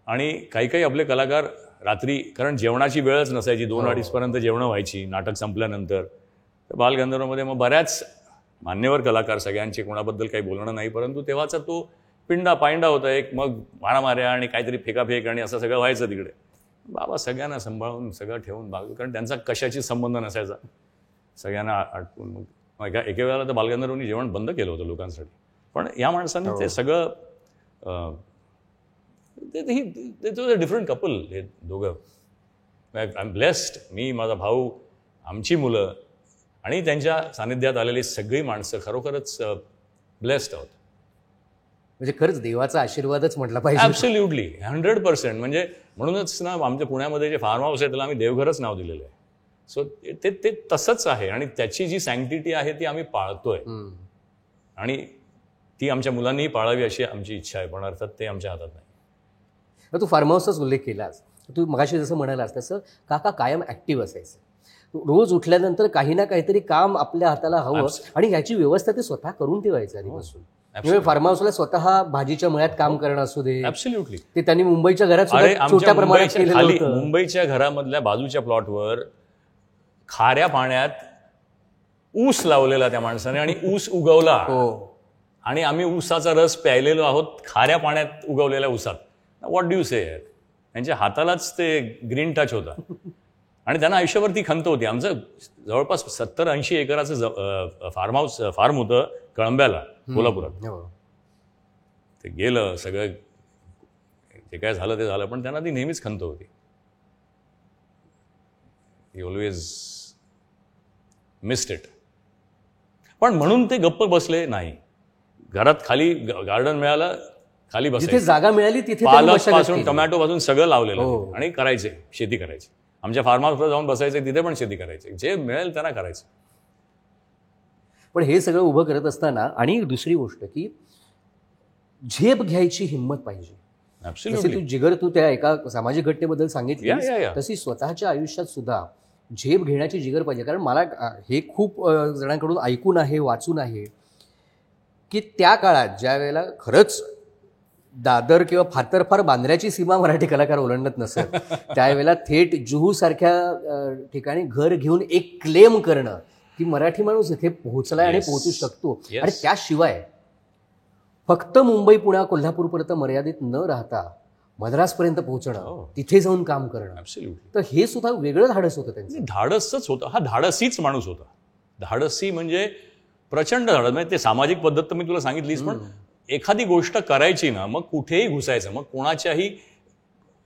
आणि काही आपले कलाकार रात्री, कारण जेवणाची वेळच नसायची, 2-2:30 पर्यंत जेवणं व्हायची नाटक संपल्यानंतर. तर बालगंधर्वमध्ये मग बऱ्याच मान्यवर कलाकार, सगळ्यांचे कोणाबद्दल काही बोलणं नाही, परंतु तेव्हाचा तो पायंडा होता एक. मग मारामाऱ्या आणि काहीतरी फेकाफेक आणि असं सगळं व्हायचं तिकडे. बाबा सगळ्यांना सांभाळून सगळं ठेवून कारण त्यांचा कशाची संबंध नसायचा, सगळ्यांना आटपून. मग एके वेळेला तर बालगंधर्वांनी जेवण बंद केलं होतं लोकांसाठी. पण या माणसांनी ते सगळं, डिफरंट कपल हे दोघं. आय एम ब्लेस्ड, मी, माझा भाऊ, आमची मुलं आणि त्यांच्या सानिध्यात आलेली सगळी माणसं खरोखरच ब्लेस्ड आहोत. म्हणजे खरंच देवाचा आशीर्वादच म्हटला पाहिजे. ॲब्सोल्युटली, 100%. म्हणजे म्हणूनच ना आमच्या पुण्यामध्ये जे फार्म हाऊस आहे त्याला आम्ही देवघरच नाव दिलेलं आहे. सो ते तसंच आहे, आणि त्याची जी सँक्टिटी आहे ती आम्ही पाळतोय, आणि ती आमच्या मुलांनीही पाळावी अशी आमची इच्छा आहे. पण अर्थात ते आमच्या हातात नाही. तू फार्म हाऊसचाच उल्लेख केलास. तू मगाशी जसं म्हणालास तसं काका कायम ऍक्टिव्ह असायचं. रोज उठल्यानंतर काही ना काहीतरी काम आपल्या हाताला हवं, आणि याची व्यवस्था ते स्वतः करून ठेवायचं आधीपासून. फार्म हाऊसला स्वतः भाजीच्या मळ्यात काम करणं असू दे, ॲब्सोल्युटली. ते त्यांनी मुंबईच्या घरात छोट्या प्रमाणात केलेलं होतं. मुंबईच्या घरामधल्या बाजूच्या प्लॉटवर खाऱ्या पाण्यात ऊस लावलेला त्या माणसाने, आणि ऊस उगवला. आणि आम्ही ऊसाचा रस प्यायलेलो आहोत खाऱ्या पाण्यात उगवलेल्या ऊसात. व्हॉट डू यू से. त्यांच्या हातालाच ते ग्रीन टच होता, आणि त्यांना आयुष्यभर ती खंत होती. आमचं जवळपास 70-80 एकराचं फार्म होतं कळंब्याला, कोल्हापुरात. ते गेलं सगळं, जे काय झालं ते झालं, पण त्यांना ती नेहमीच खंत होती. ही ऑलवेज मिस्ड इट. पण म्हणून ते गप्प बसले नाही. घरात खाली गार्डन मिळालं, खाली बसायचे, जागा मिळाली तिथे पालकपासून टोमॅटो पासून सगळं लावलेलं, आणि करायचे, शेती करायची. आमच्या फार्म हाऊसवर जाऊन बसायचे, तिथे पण शेती करायची, जे मिळेल त्यांना करायचं. पण हे सगळं उभं करत असताना आणि दुसरी गोष्ट की झेप घ्यायची हिंमत पाहिजे. तू त्या एका सामाजिक घटनेबद्दल सांगितली, तशी स्वतःच्या आयुष्यात सुद्धा झेप घेण्याची जिगर पाहिजे. कारण मला हे खूप जणांकडून ऐकून आहे, वाचून आहे की त्या काळात ज्या वेळेला खरंच दादर किंवा फार बांद्र्याची सीमा मराठी कलाकार ओलांडत नसत, त्यावेळेला थेट जुहू सारख्या ठिकाणी घर घेऊन एक क्लेम करणं की मराठी माणूस इथे पोहोचलाय आणि पोहोचू शकतो. आणि त्याशिवाय फक्त मुंबई, पुणे, कोल्हापूरपर्यंत मर्यादित न राहता मद्रासपर्यंत पोहोचणं, तिथे जाऊन काम करणं, तर हे सुद्धा वेगळं धाडस होतं त्यांचं. धाडसच होतं. हा धाडसीच माणूस होता. धाडसी म्हणजे प्रचंड धाडस. म्हणजे ते सामाजिक पद्धत तर मी तुला सांगितलीच, पण एखादी गोष्ट करायची ना, मग कुठेही घुसायचं, मग कोणाच्याही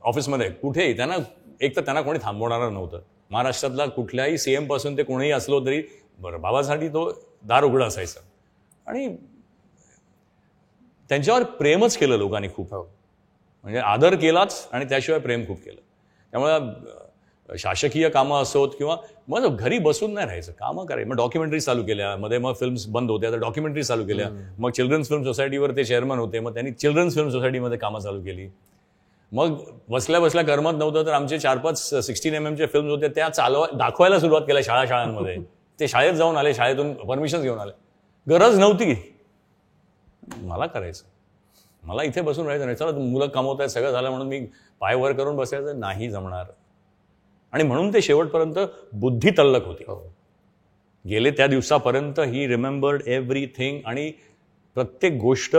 ऑफिसमध्ये कुठेही. त्यांना एक तर त्यांना कोणी थांबवणारं नव्हतं. महाराष्ट्रातला कुठल्याही CM पासून ते कोणीही असलो तरी बरं बाबासाठी तो दार उघडं असायचं. आणि त्यांच्यावर प्रेमच केलं लोकांनी खूप. म्हणजे आदर केलाच आणि त्याशिवाय प्रेम खूप केलं. त्यामुळे शासकीय कामं असोत किंवा मग घरी बसून नाही राहायचं, कामं करायचं. मग डॉक्युमेंटरी चालू केल्या, मध्ये मग फिल्म्स बंद होत्या तर डॉक्युमेंटरी चालू केल्या. मग चिल्ड्रन्स फिल्म सोसायटीवर ते चेअरमन होते, मग त्यांनी चिल्ड्रन्स फिल्म सोसायटीमध्ये कामं चालू केली. मग बसल्या बसल्या करमत नव्हतं तर आमचे 4-5 16mm फिल्म्स होते, त्या दाखवायला सुरुवात केल्या शाळांमध्ये. ते शाळेत जाऊन आले, शाळेतून परमिशन घेऊन आले. गरज नव्हती, मला करायचं, मला इथे बसून राहायचं नाही. चला मुलं कमवत आहेत, सगळं झालं म्हणून मी पाय वर करून बसायचं नाही, जमणार. आणि म्हणून ते शेवटपर्यंत बुद्धी तल्लक होती. गेले त्या दिवसापर्यंत ही रिमेंबर्ड एव्हरीथिंग आणि प्रत्येक गोष्ट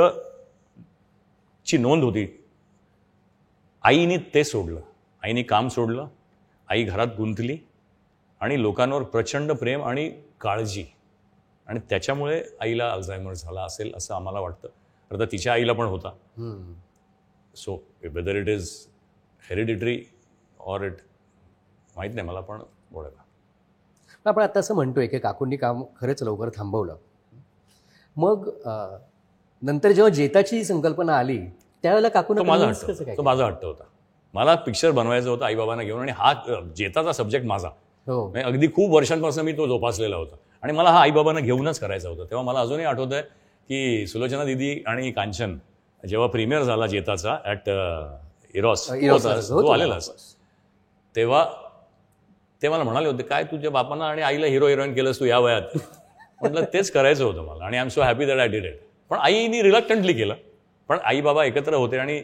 ची नोंद होती. आईने ते सोडलं, आईने काम सोडलं, आई घरात गुंतली आणि लोकांवर प्रचंड प्रेम आणि काळजी, आणि त्याच्यामुळे आईला अल्झायमर झाला असेल असं आम्हाला वाटतं. अर्थात तिच्या आईला पण होता. So whether it is hereditary or it माहीत नाही मला, पण बोलायला आपण आता असं म्हणतोय की काकूंनी काम खरंच लवकर थांबवलं. मग नंतर जेव्हा जेताची संकल्पना आली त्यावेळेला काकूंना तो माझा हट्ट होता. मला पिक्चर बनवायचा होता आईबाबांना घेऊन, आणि हा जेताचा सब्जेक्ट माझा. अगदी खूप वर्षांपासून मी तो जोपासलेला होता आणि मला हा आईबाबांना घेऊनच करायचा होता. तेव्हा मला अजूनही आठवत आहे की सुलोचना दिदी आणि कांचन जेव्हा प्रीमियर झाला जेताचा ॲट इरॉस तो आलेलाच, तेव्हा ते मला म्हणाले होते, काय तुझ्या बापांना आणि आईला हिरो हिरोईन केलंस तू या वयात? म्हटलं तेच करायचं होतं मला, आणि I am so happy that I did it. पण आईनी रिलक्टंटली केलं, पण आई बाबा एकत्र होते आणि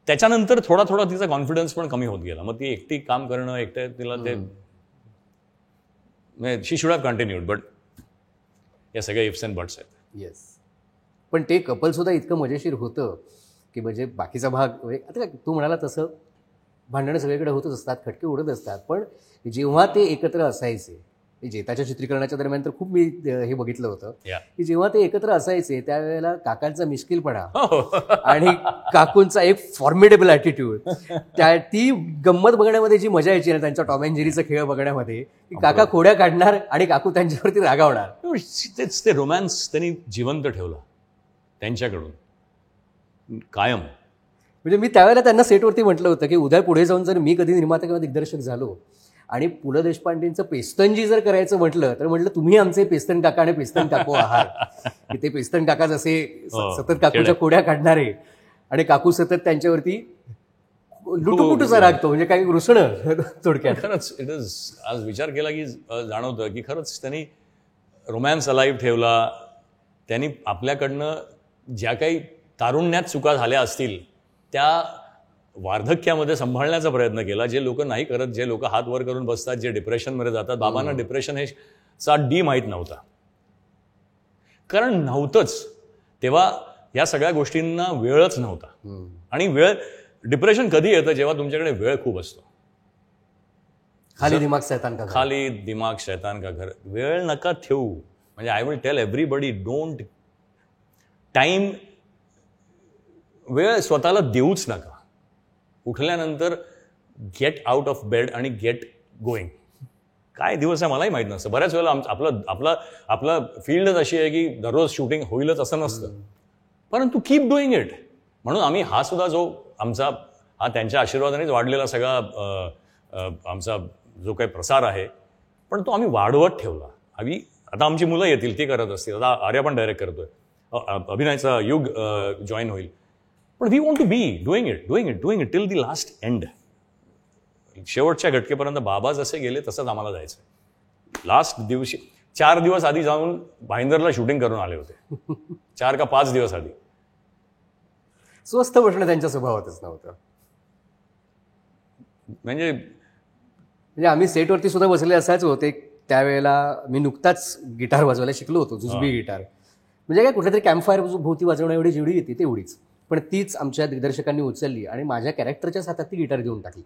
त्याच्यानंतर थोडा थोडा तिचा कॉन्फिडन्स पण कमी होत गेला. मग ती एकटी काम करणं, एकट्या तिला ते शी शुड हॅव कंटिन्यूड, बट या सगळ्या इफ्स अँड बट्स आहेत. येस, पण ते कपल सुद्धा इतकं मजेशीर होतं की म्हणजे बाकीचा भाग आता तू म्हणाला तसं भांडणं सगळीकडे होतच असतात, खटके उडत असतात, पण जेव्हा ते एकत्र असायचे, जेताच्या चित्रीकरणाच्या दरम्यान तर खूप मी हे बघितलं होतं की जेव्हा ते एकत्र असायचे त्यावेळेला काकांचा मिश्किलपणा आणि काकूंचा एक फॉर्मिडेबल ॲटिट्यूड, ती गंमत बघण्यामध्ये जी मजा यायची ना त्यांचा टॉम अँड जेरीचा खेळ बघण्यामध्ये, की काका खोड्या काढणार आणि काकू त्यांच्यावरती रागावणार. तेच ते रोमॅन्स त्यांनी जिवंत ठेवला त्यांच्याकडून कायम. म्हणजे मी त्यावेळेला त्यांना सेटवरती म्हटलं होतं की उद्या पुढे जाऊन जर मी कधी निर्माता किंवा दिग्दर्शक झालो आणि पु ल देशपांडेंचं पेस्तनजी जर करायचं म्हटलं तर म्हटलं तुम्ही आमचे पेस्तन काका आणि पेस्तन काकू आहात, की ते पेस्तन काका जसे सतत काकूच्या खोड्या काढणारे आणि काकू सतत त्यांच्यावरती लुटुपुटूचा रागतो, म्हणजे काही रुसणं थोडक्यात. खरंच इट इज, आज विचार केला की जाणवतं की खरंच त्यांनी रोमॅन्स अलाइव्ह ठेवला. त्यांनी आपल्याकडनं ज्या काही तारुण्यात चुका झाल्या असतील त्या वार्धक्यामध्ये सांभाळण्याचा प्रयत्न केला. जे लोक नाही करत, जे लोक हात वर करून बसतात, जे डिप्रेशनमध्ये जातात. बाबांना डिप्रेशन हे चा डी माहीत नव्हता, कारण नव्हतंच तेव्हा, या सगळ्या गोष्टींना वेळच नव्हता. आणि डिप्रेशन कधी येतं? जेव्हा तुमच्याकडे वेळ खूप असतो. खाली दिमाग शैतान का घर. खाली दिमाग शैतान का घर. वेळ नका ठेवू. म्हणजे I will tell everybody, don't time, वेळ स्वतःला देऊच नका. उठल्यानंतर गेट आउट ऑफ बेड आणि गेट गोईंग. काय दिवस आहे मलाही माहीत नसतं. बऱ्याच वेळेला आपलं फील्डच अशी आहे की दररोज शूटिंग होईलच असं नसतं, परंतु कीप डुईंग इट. म्हणून आम्ही हा सुद्धा जो आमचा हा त्यांच्या आशीर्वादानेच वाढलेला सगळा आमचा जो काही प्रसार आहे, पण तो आम्ही वाढवत ठेवला. आता आमची मुलं येतील, ती करत असतील. आता आर्या पण डायरेक्ट करतोय, अभिनयाचा युग जॉईन होईल. पण we want to be doing it till the last end. शेवटच्या घटकेपर्यंत बाबा जसे गेले तसंच आम्हाला जायचं. लास्ट दिवशी 4 दिवस आधी जाऊन भाईंदरला शूटिंग करून आले होते. 4 का 5 दिवस आधी. स्वस्थ बसणं त्यांच्या स्वभावातच नव्हतं. म्हणजे आम्ही सेटवरती सुद्धा बसले असायच होते. त्यावेळेला मी नुकताच गिटार वाजवायला शिकलो होतो, जुजबी गिटार. म्हणजे काय कुठेतरी कॅम्पफायर भोवती वाजवण्या एवढी जेवढी येते तेवढीच, पण तीच आमच्या दिग्दर्शकांनी उचलली आणि माझ्या कॅरेक्टरच्या हातात ती गिटार देऊन टाकली.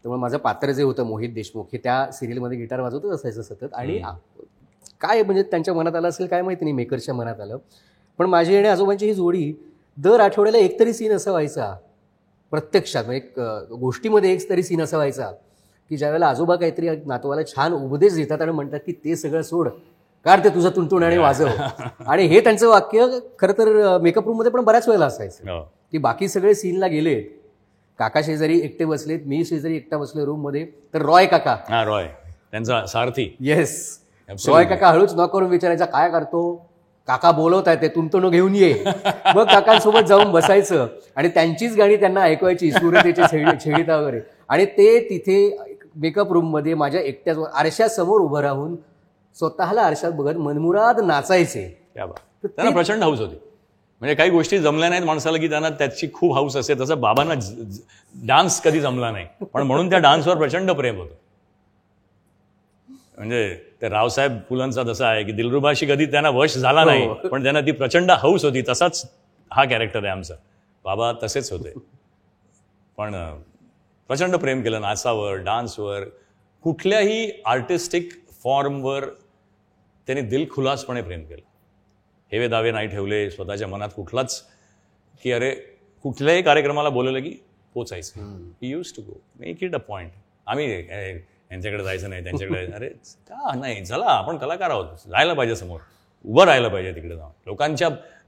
त्यामुळे माझं पात्र जे होतं मोहित देशमुख हे त्या सिरियलमध्ये गिटार वाजवतच असायचं सतत. आणि काय म्हणजे त्यांच्या मनात आलं असेल काय माहिती नाही, मेकरच्या मनात आलं. पण माझी आणि आजोबांची ही जोडी दर आठवड्याला एकतरी सीन असा व्हायचा प्रत्यक्षात, म्हणजे एक गोष्टीमध्ये एक तरी सीन असा व्हायचा की ज्यावेळेला आजोबा काहीतरी नातवाला छान उपदेश देतात आणि म्हणतात की ते सगळं सोड, कार ते तुझं तुंतून आणि वाजव. आणि हे त्यांचं वाक्य खरं तर मेकअप रूममध्ये पण बऱ्याच वेळेला असायचं की बाकी सगळे सीनला गेलेत, काका शेजारी एकटे बसलेत, मी शेजारी एकटा बसले रूममध्ये, तर रॉय काका, रॉय त्यांचा सारथी, येस, रॉय काका हळूच न करून विचारायचा काय करतो, काका बोलवत आहे ते तुंतून घेऊन ये. मग काकांसोबत जाऊन बसायचं आणि त्यांचीच गाणी त्यांना ऐकवायची, सुरतेचे छेडिता वगैरे. आणि ते तिथे मेकअप रूममध्ये माझ्या एकट्याच आरशासमोर उभं राहून स्वतःला आरशात बघत मनमुराद नाचायचे. त्यांना प्रचंड हौस होती. म्हणजे काही गोष्टी जमल्या नाहीत माणसाला की त्यांना त्याची खूप हौस असते. तसं बाबांना डान्स कधी जमला नाही, पण म्हणून त्या डान्सवर प्रचंड प्रेम होतं. म्हणजे ते रावसाहेब फुलांचा जसा आहे की दिलरुबाशी कधी त्यांना वश झाला नाही, पण त्यांना ती प्रचंड हौस होती. तसाच हा कॅरेक्टर आहे आमचा. बाबा तसेच होते, पण प्रचंड प्रेम केलं नाचावर, डान्सवर, कुठल्याही आर्टिस्टिक फॉर्मवर त्यांनी दिलखुलासपणे प्रेम केलं. हेवे दावे नाही ठेवले स्वतःच्या मनात कुठलाच, की अरे कुठल्याही कार्यक्रमाला बोलवलं की पोचायचं. He use to go make it a point. आम्ही यांच्याकडे जायचं नाही, त्यांच्याकडे, अरे का नाही, चला आपण कलाकार आहोत, जायला पाहिजे समोर, उभं राहायला पाहिजे तिकडे जाऊन.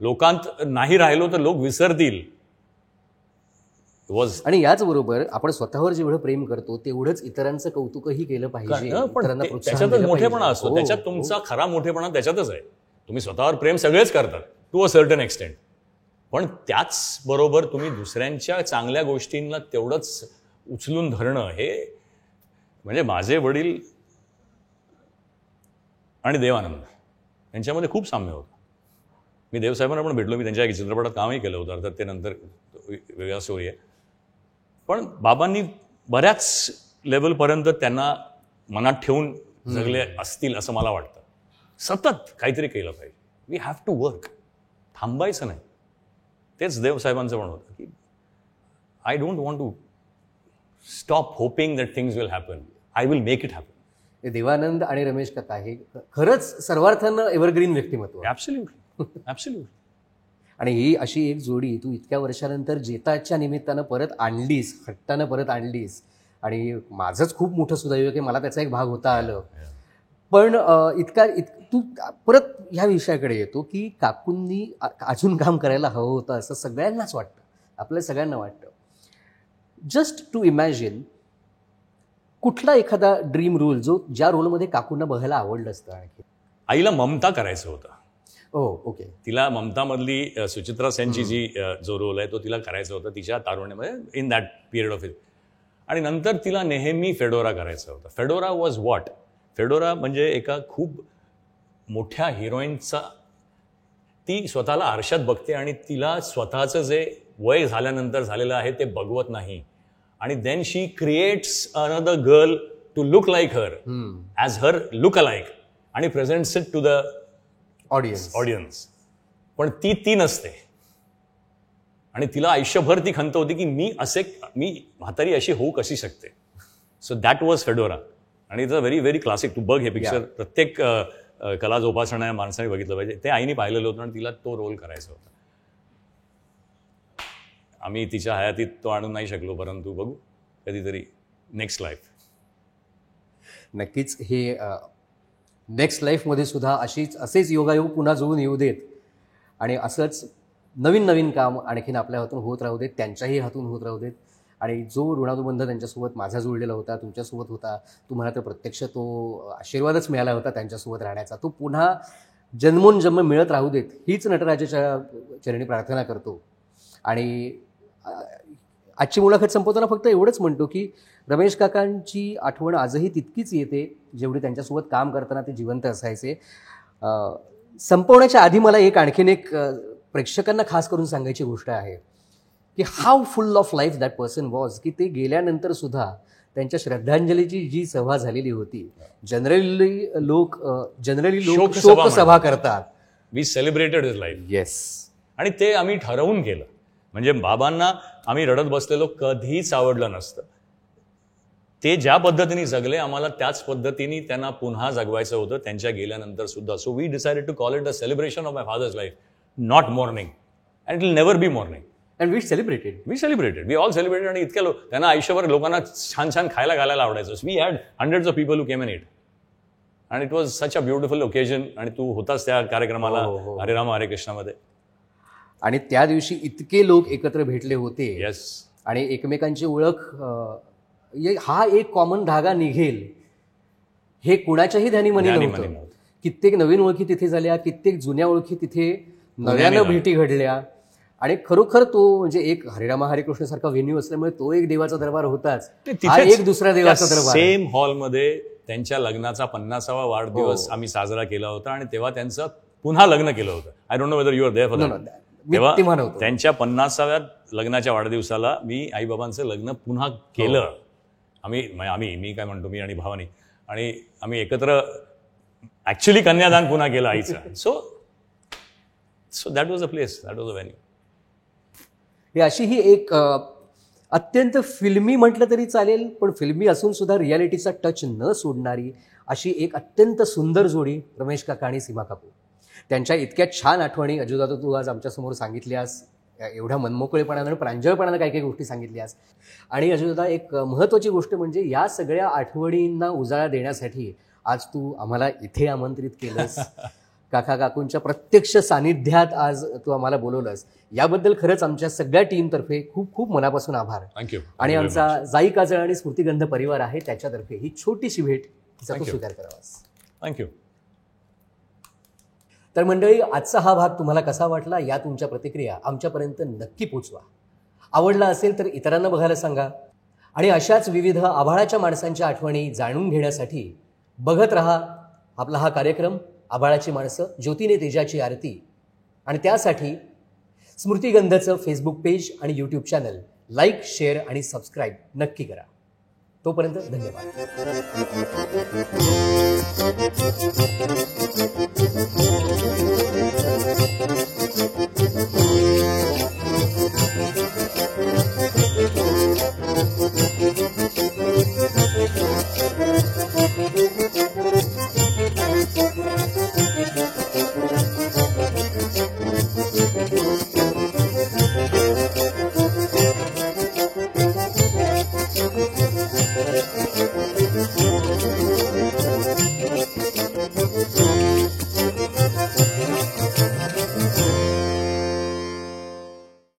लोकांत नाही राहिलो तर लोक विसरतील. आणि याचबरोबर आपण स्वतःवर जेवढं प्रेम करतो तेवढंच इतरांचं कौतुकही केलं पाहिजे. त्याच्यातच मोठेपणा असतो, त्याच्यात तुमचा खरा मोठेपणा त्याच्यातच आहे. तुम्ही स्वतःवर प्रेम सगळेच करतात टू अ सर्टन एक्सटेंट, पण त्याच बरोबर तुम्ही दुसऱ्यांच्या चांगल्या गोष्टींना तेवढंच उचलून धरणं, हे म्हणजे माझे वडील आणि देवानंद यांच्यामध्ये खूप साम्य होतं. मी देवसाहेबांना पण भेटलो, मी त्यांच्या एक चित्रपटात कामही केलं होतं, अर्थात ते नंतर वेगळा स्टोरी आहे. पण बाबांनी बऱ्याच लेवलपर्यंत त्यांना मनात ठेवून जगले असतील असं मला वाटतं. सतत काहीतरी केलं पाहिजे, वी हॅव टू वर्क, थांबायचं नाही. तेच देवसाहेबांचं पण होतं की I don't want to stop hoping that things will happen, I will make it happen. Dev Anand आणि रमेश काका हे खरंच सर्वार्थानं एव्हरग्रीन व्यक्तिमत्व. Absolutely, absolutely. आणि ही अशी एक जोडी तू इतक्या वर्षानंतर जेताच्या निमित्तानं परत आणलीस, हट्टानं परत आणलीस. आणि माझंच खूप मोठं सुदैव आहे की मला त्याचा एक भाग होता आलं. पण तू परत ह्या विषयाकडे येतो की काकूंनी अजून काम करायला हवं होतं असं सगळ्यांनाच वाटतं, आपल्या सगळ्यांना वाटतं. जस्ट टू इमॅजिन कुठला एखादा ड्रीम रोल ज्या रोलमध्ये काकूंना बघायला आवडलं असतं. आणखी आईला ममता करायचं होतं. ओके. तिला ममतामधली सुचित्रा सेनची जो रोल आहे तो तिला करायचा होता तिच्या तारुण्यामध्ये, in that period of it. आणि नंतर तिला नेहमी फेडोरा करायचा होता. Fedora was what? फेडोरा म्हणजे एका खूप मोठ्या हिरोईनचा, ती स्वतःला आरशात बघते आणि तिला स्वतःचं जे वय झाल्यानंतर झालेलं आहे ते बघवत नाही, आणि then she creates another girl to look like her as her look alike आणि presents it to the audience. पण ती नसते, आणि तिला आयुष्यभर ती खंत होती की मी म्हातारी अशी होऊ कशी शकते. So that was fedora. आणि it's a very very classic. तू बघ हे पिक्चर, प्रत्येक कला जोपासणाऱ्या माणसाने बघितलं पाहिजे. ते आईने पाहिलेलं होतं आणि तिला तो रोल करायचा होता. आम्ही तिच्या हयातीत तो आणून नाही शकलो, परंतु बघू कधीतरी नेक्स्ट लाईफ. नक्कीच हे नेक्स्ट लाईफमध्ये सुद्धा असेच योगायोग पुन्हा जुळून येऊ देत, आणि असंच नवीन नवीन काम आणखीन आपल्या हातून होत राहू देत, त्यांच्याही हातून होत राहू देत. आणि जो ऋणानुबंध त्यांच्यासोबत माझा जुळलेला होता, तुमच्यासोबत होता, तुम्हाला तर प्रत्यक्ष तो आशीर्वादच मिळाला होता त्यांच्यासोबत राहण्याचा, तो पुन्हा जन्मोनजन्म मिळत राहू देत हीच नटराजाच्या चरणी प्रार्थना करतो. आणि आजची मुलाखत संपवताना फक्त एवढंच म्हणतो की रमेश काकांची आठवण आजही तितकीच येते जेवढी त्यांच्यासोबत काम करताना ते जिवंत असायचे. संपवण्याच्या आधी मला आणखीन एक प्रेक्षकांना खास करून सांगायची गोष्ट आहे की how full of life that person was, की ते गेल्यानंतर सुद्धा त्यांच्या श्रद्धांजलीची जी सभा झालेली होती, जनरली लोक शोकसभा करतात. We celebrated his life. Yes. आणि ते आम्ही ठरवून केलं. म्हणजे बाबांना आम्ही रडत बसलेलो कधीच आवडलं नसतं. ते ज्या पद्धतीने जगले आम्हाला त्याच पद्धतीने त्यांना पुन्हा जगवायचं होतं त्यांच्या गेल्यानंतर सुद्धा. So we decided to call it a celebration of my father's life, not mourning, and it will never be mourning. And we celebrated. We all celebrated. आणि इतक्या त्यांना आयुष्यभर लोकांना छान छान खायला घालायला आवडायचं. We had hundreds of people who came in it and it was such a beautiful occasion. आणि तू होतास त्या कार्यक्रमाला हरे राम हरे कृष्णामध्ये. आणि त्या दिवशी इतके लोक एकत्र भेटले होते. येस. आणि एकमेकांची ओळख हा एक कॉमन धागा निघेल हे कुणाच्याही ध्यानी मनी नव्हतं. कित्येक नवीन ओळखी तिथे झाल्या, कित्येक जुन्या ओळखी तिथे नव्यानं भेटी घडल्या. आणि खरोखर तो म्हणजे एक हरिरामा हरे कृष्ण सारखा व्हेन्यू असल्यामुळे तो एक देवाचा दरबार होताच. हा एक दुसऱ्या देवाचा दरबार. सेम हॉलमध्ये त्यांच्या लग्नाचा 50वा वाढदिवस आम्ही साजरा केला होता आणि तेव्हा त्यांचं पुन्हा लग्न केलं होतं. I don't know whether you are there for that. तेव्हा त्यांच्या 50व्या लग्नाच्या वाढदिवसाला मी आईबाबांचं लग्न पुन्हा केलं. मी काय म्हणतो, मी आणि भावानी, आणि आम्ही एकत्र ऍक्च्युली कन्यादान पुन्हा केलं आईचं. So that was a place, that was a venue. ही अशी ही एक अत्यंत फिल्मी म्हटलं तरी चालेल, पण फिल्मी असून सुद्धा रियालिटीचा टच न सोडणारी अशी एक अत्यंत सुंदर जोडी रमेश काका आणि सीमा काकू. त्यांच्या इतक्या छान आठवणी अजूदादा तू आज आमच्यासमोर सांगितल्यास, एवढ्या मनमोकळेपणानं प्रांजळपणानं काही काही गोष्टी सांगितल्यास. आणि अजूदादा एक महत्त्वाची गोष्ट म्हणजे या सगळ्या आठवणींना उजाळा देण्यासाठी आज तू आम्हाला इथे आमंत्रित केलंस. काका काकूंच्या प्रत्यक्ष सानिध्यात आज तू आम्हाला बोलवलंस, याबद्दल खरंच आमच्या सगळ्या टीमतर्फे खूप खूप मनापासून आभार. थँक्यू. आणि आमचा जाई काजळ आणि स्मृतिगंध परिवार आहे त्याच्यातर्फे ही छोटीशी भेट तिचा तू स्वीकार करावास. थँक्यू. तर मंडळी, आजचा हा भाग तुम्हाला कसा वाटला या तुमच्या प्रतिक्रिया आमच्यापर्यंत नक्की पोचवा. आवडला असेल तर इतरांना बघायला सांगा. आणि अशाच विविध आभाळाच्या माणसांच्या आठवणी जाणून घेण्यासाठी बघत राहा आपला हा कार्यक्रम आभाळाची माणसं, ज्योतीने तेजाची आरती. आणि त्यासाठी स्मृतिगंधचं फेसबुक पेज आणि यूट्यूब चॅनल लाईक, शेअर आणि सबस्क्राईब नक्की करा. तोपर्यंत धन्यवाद.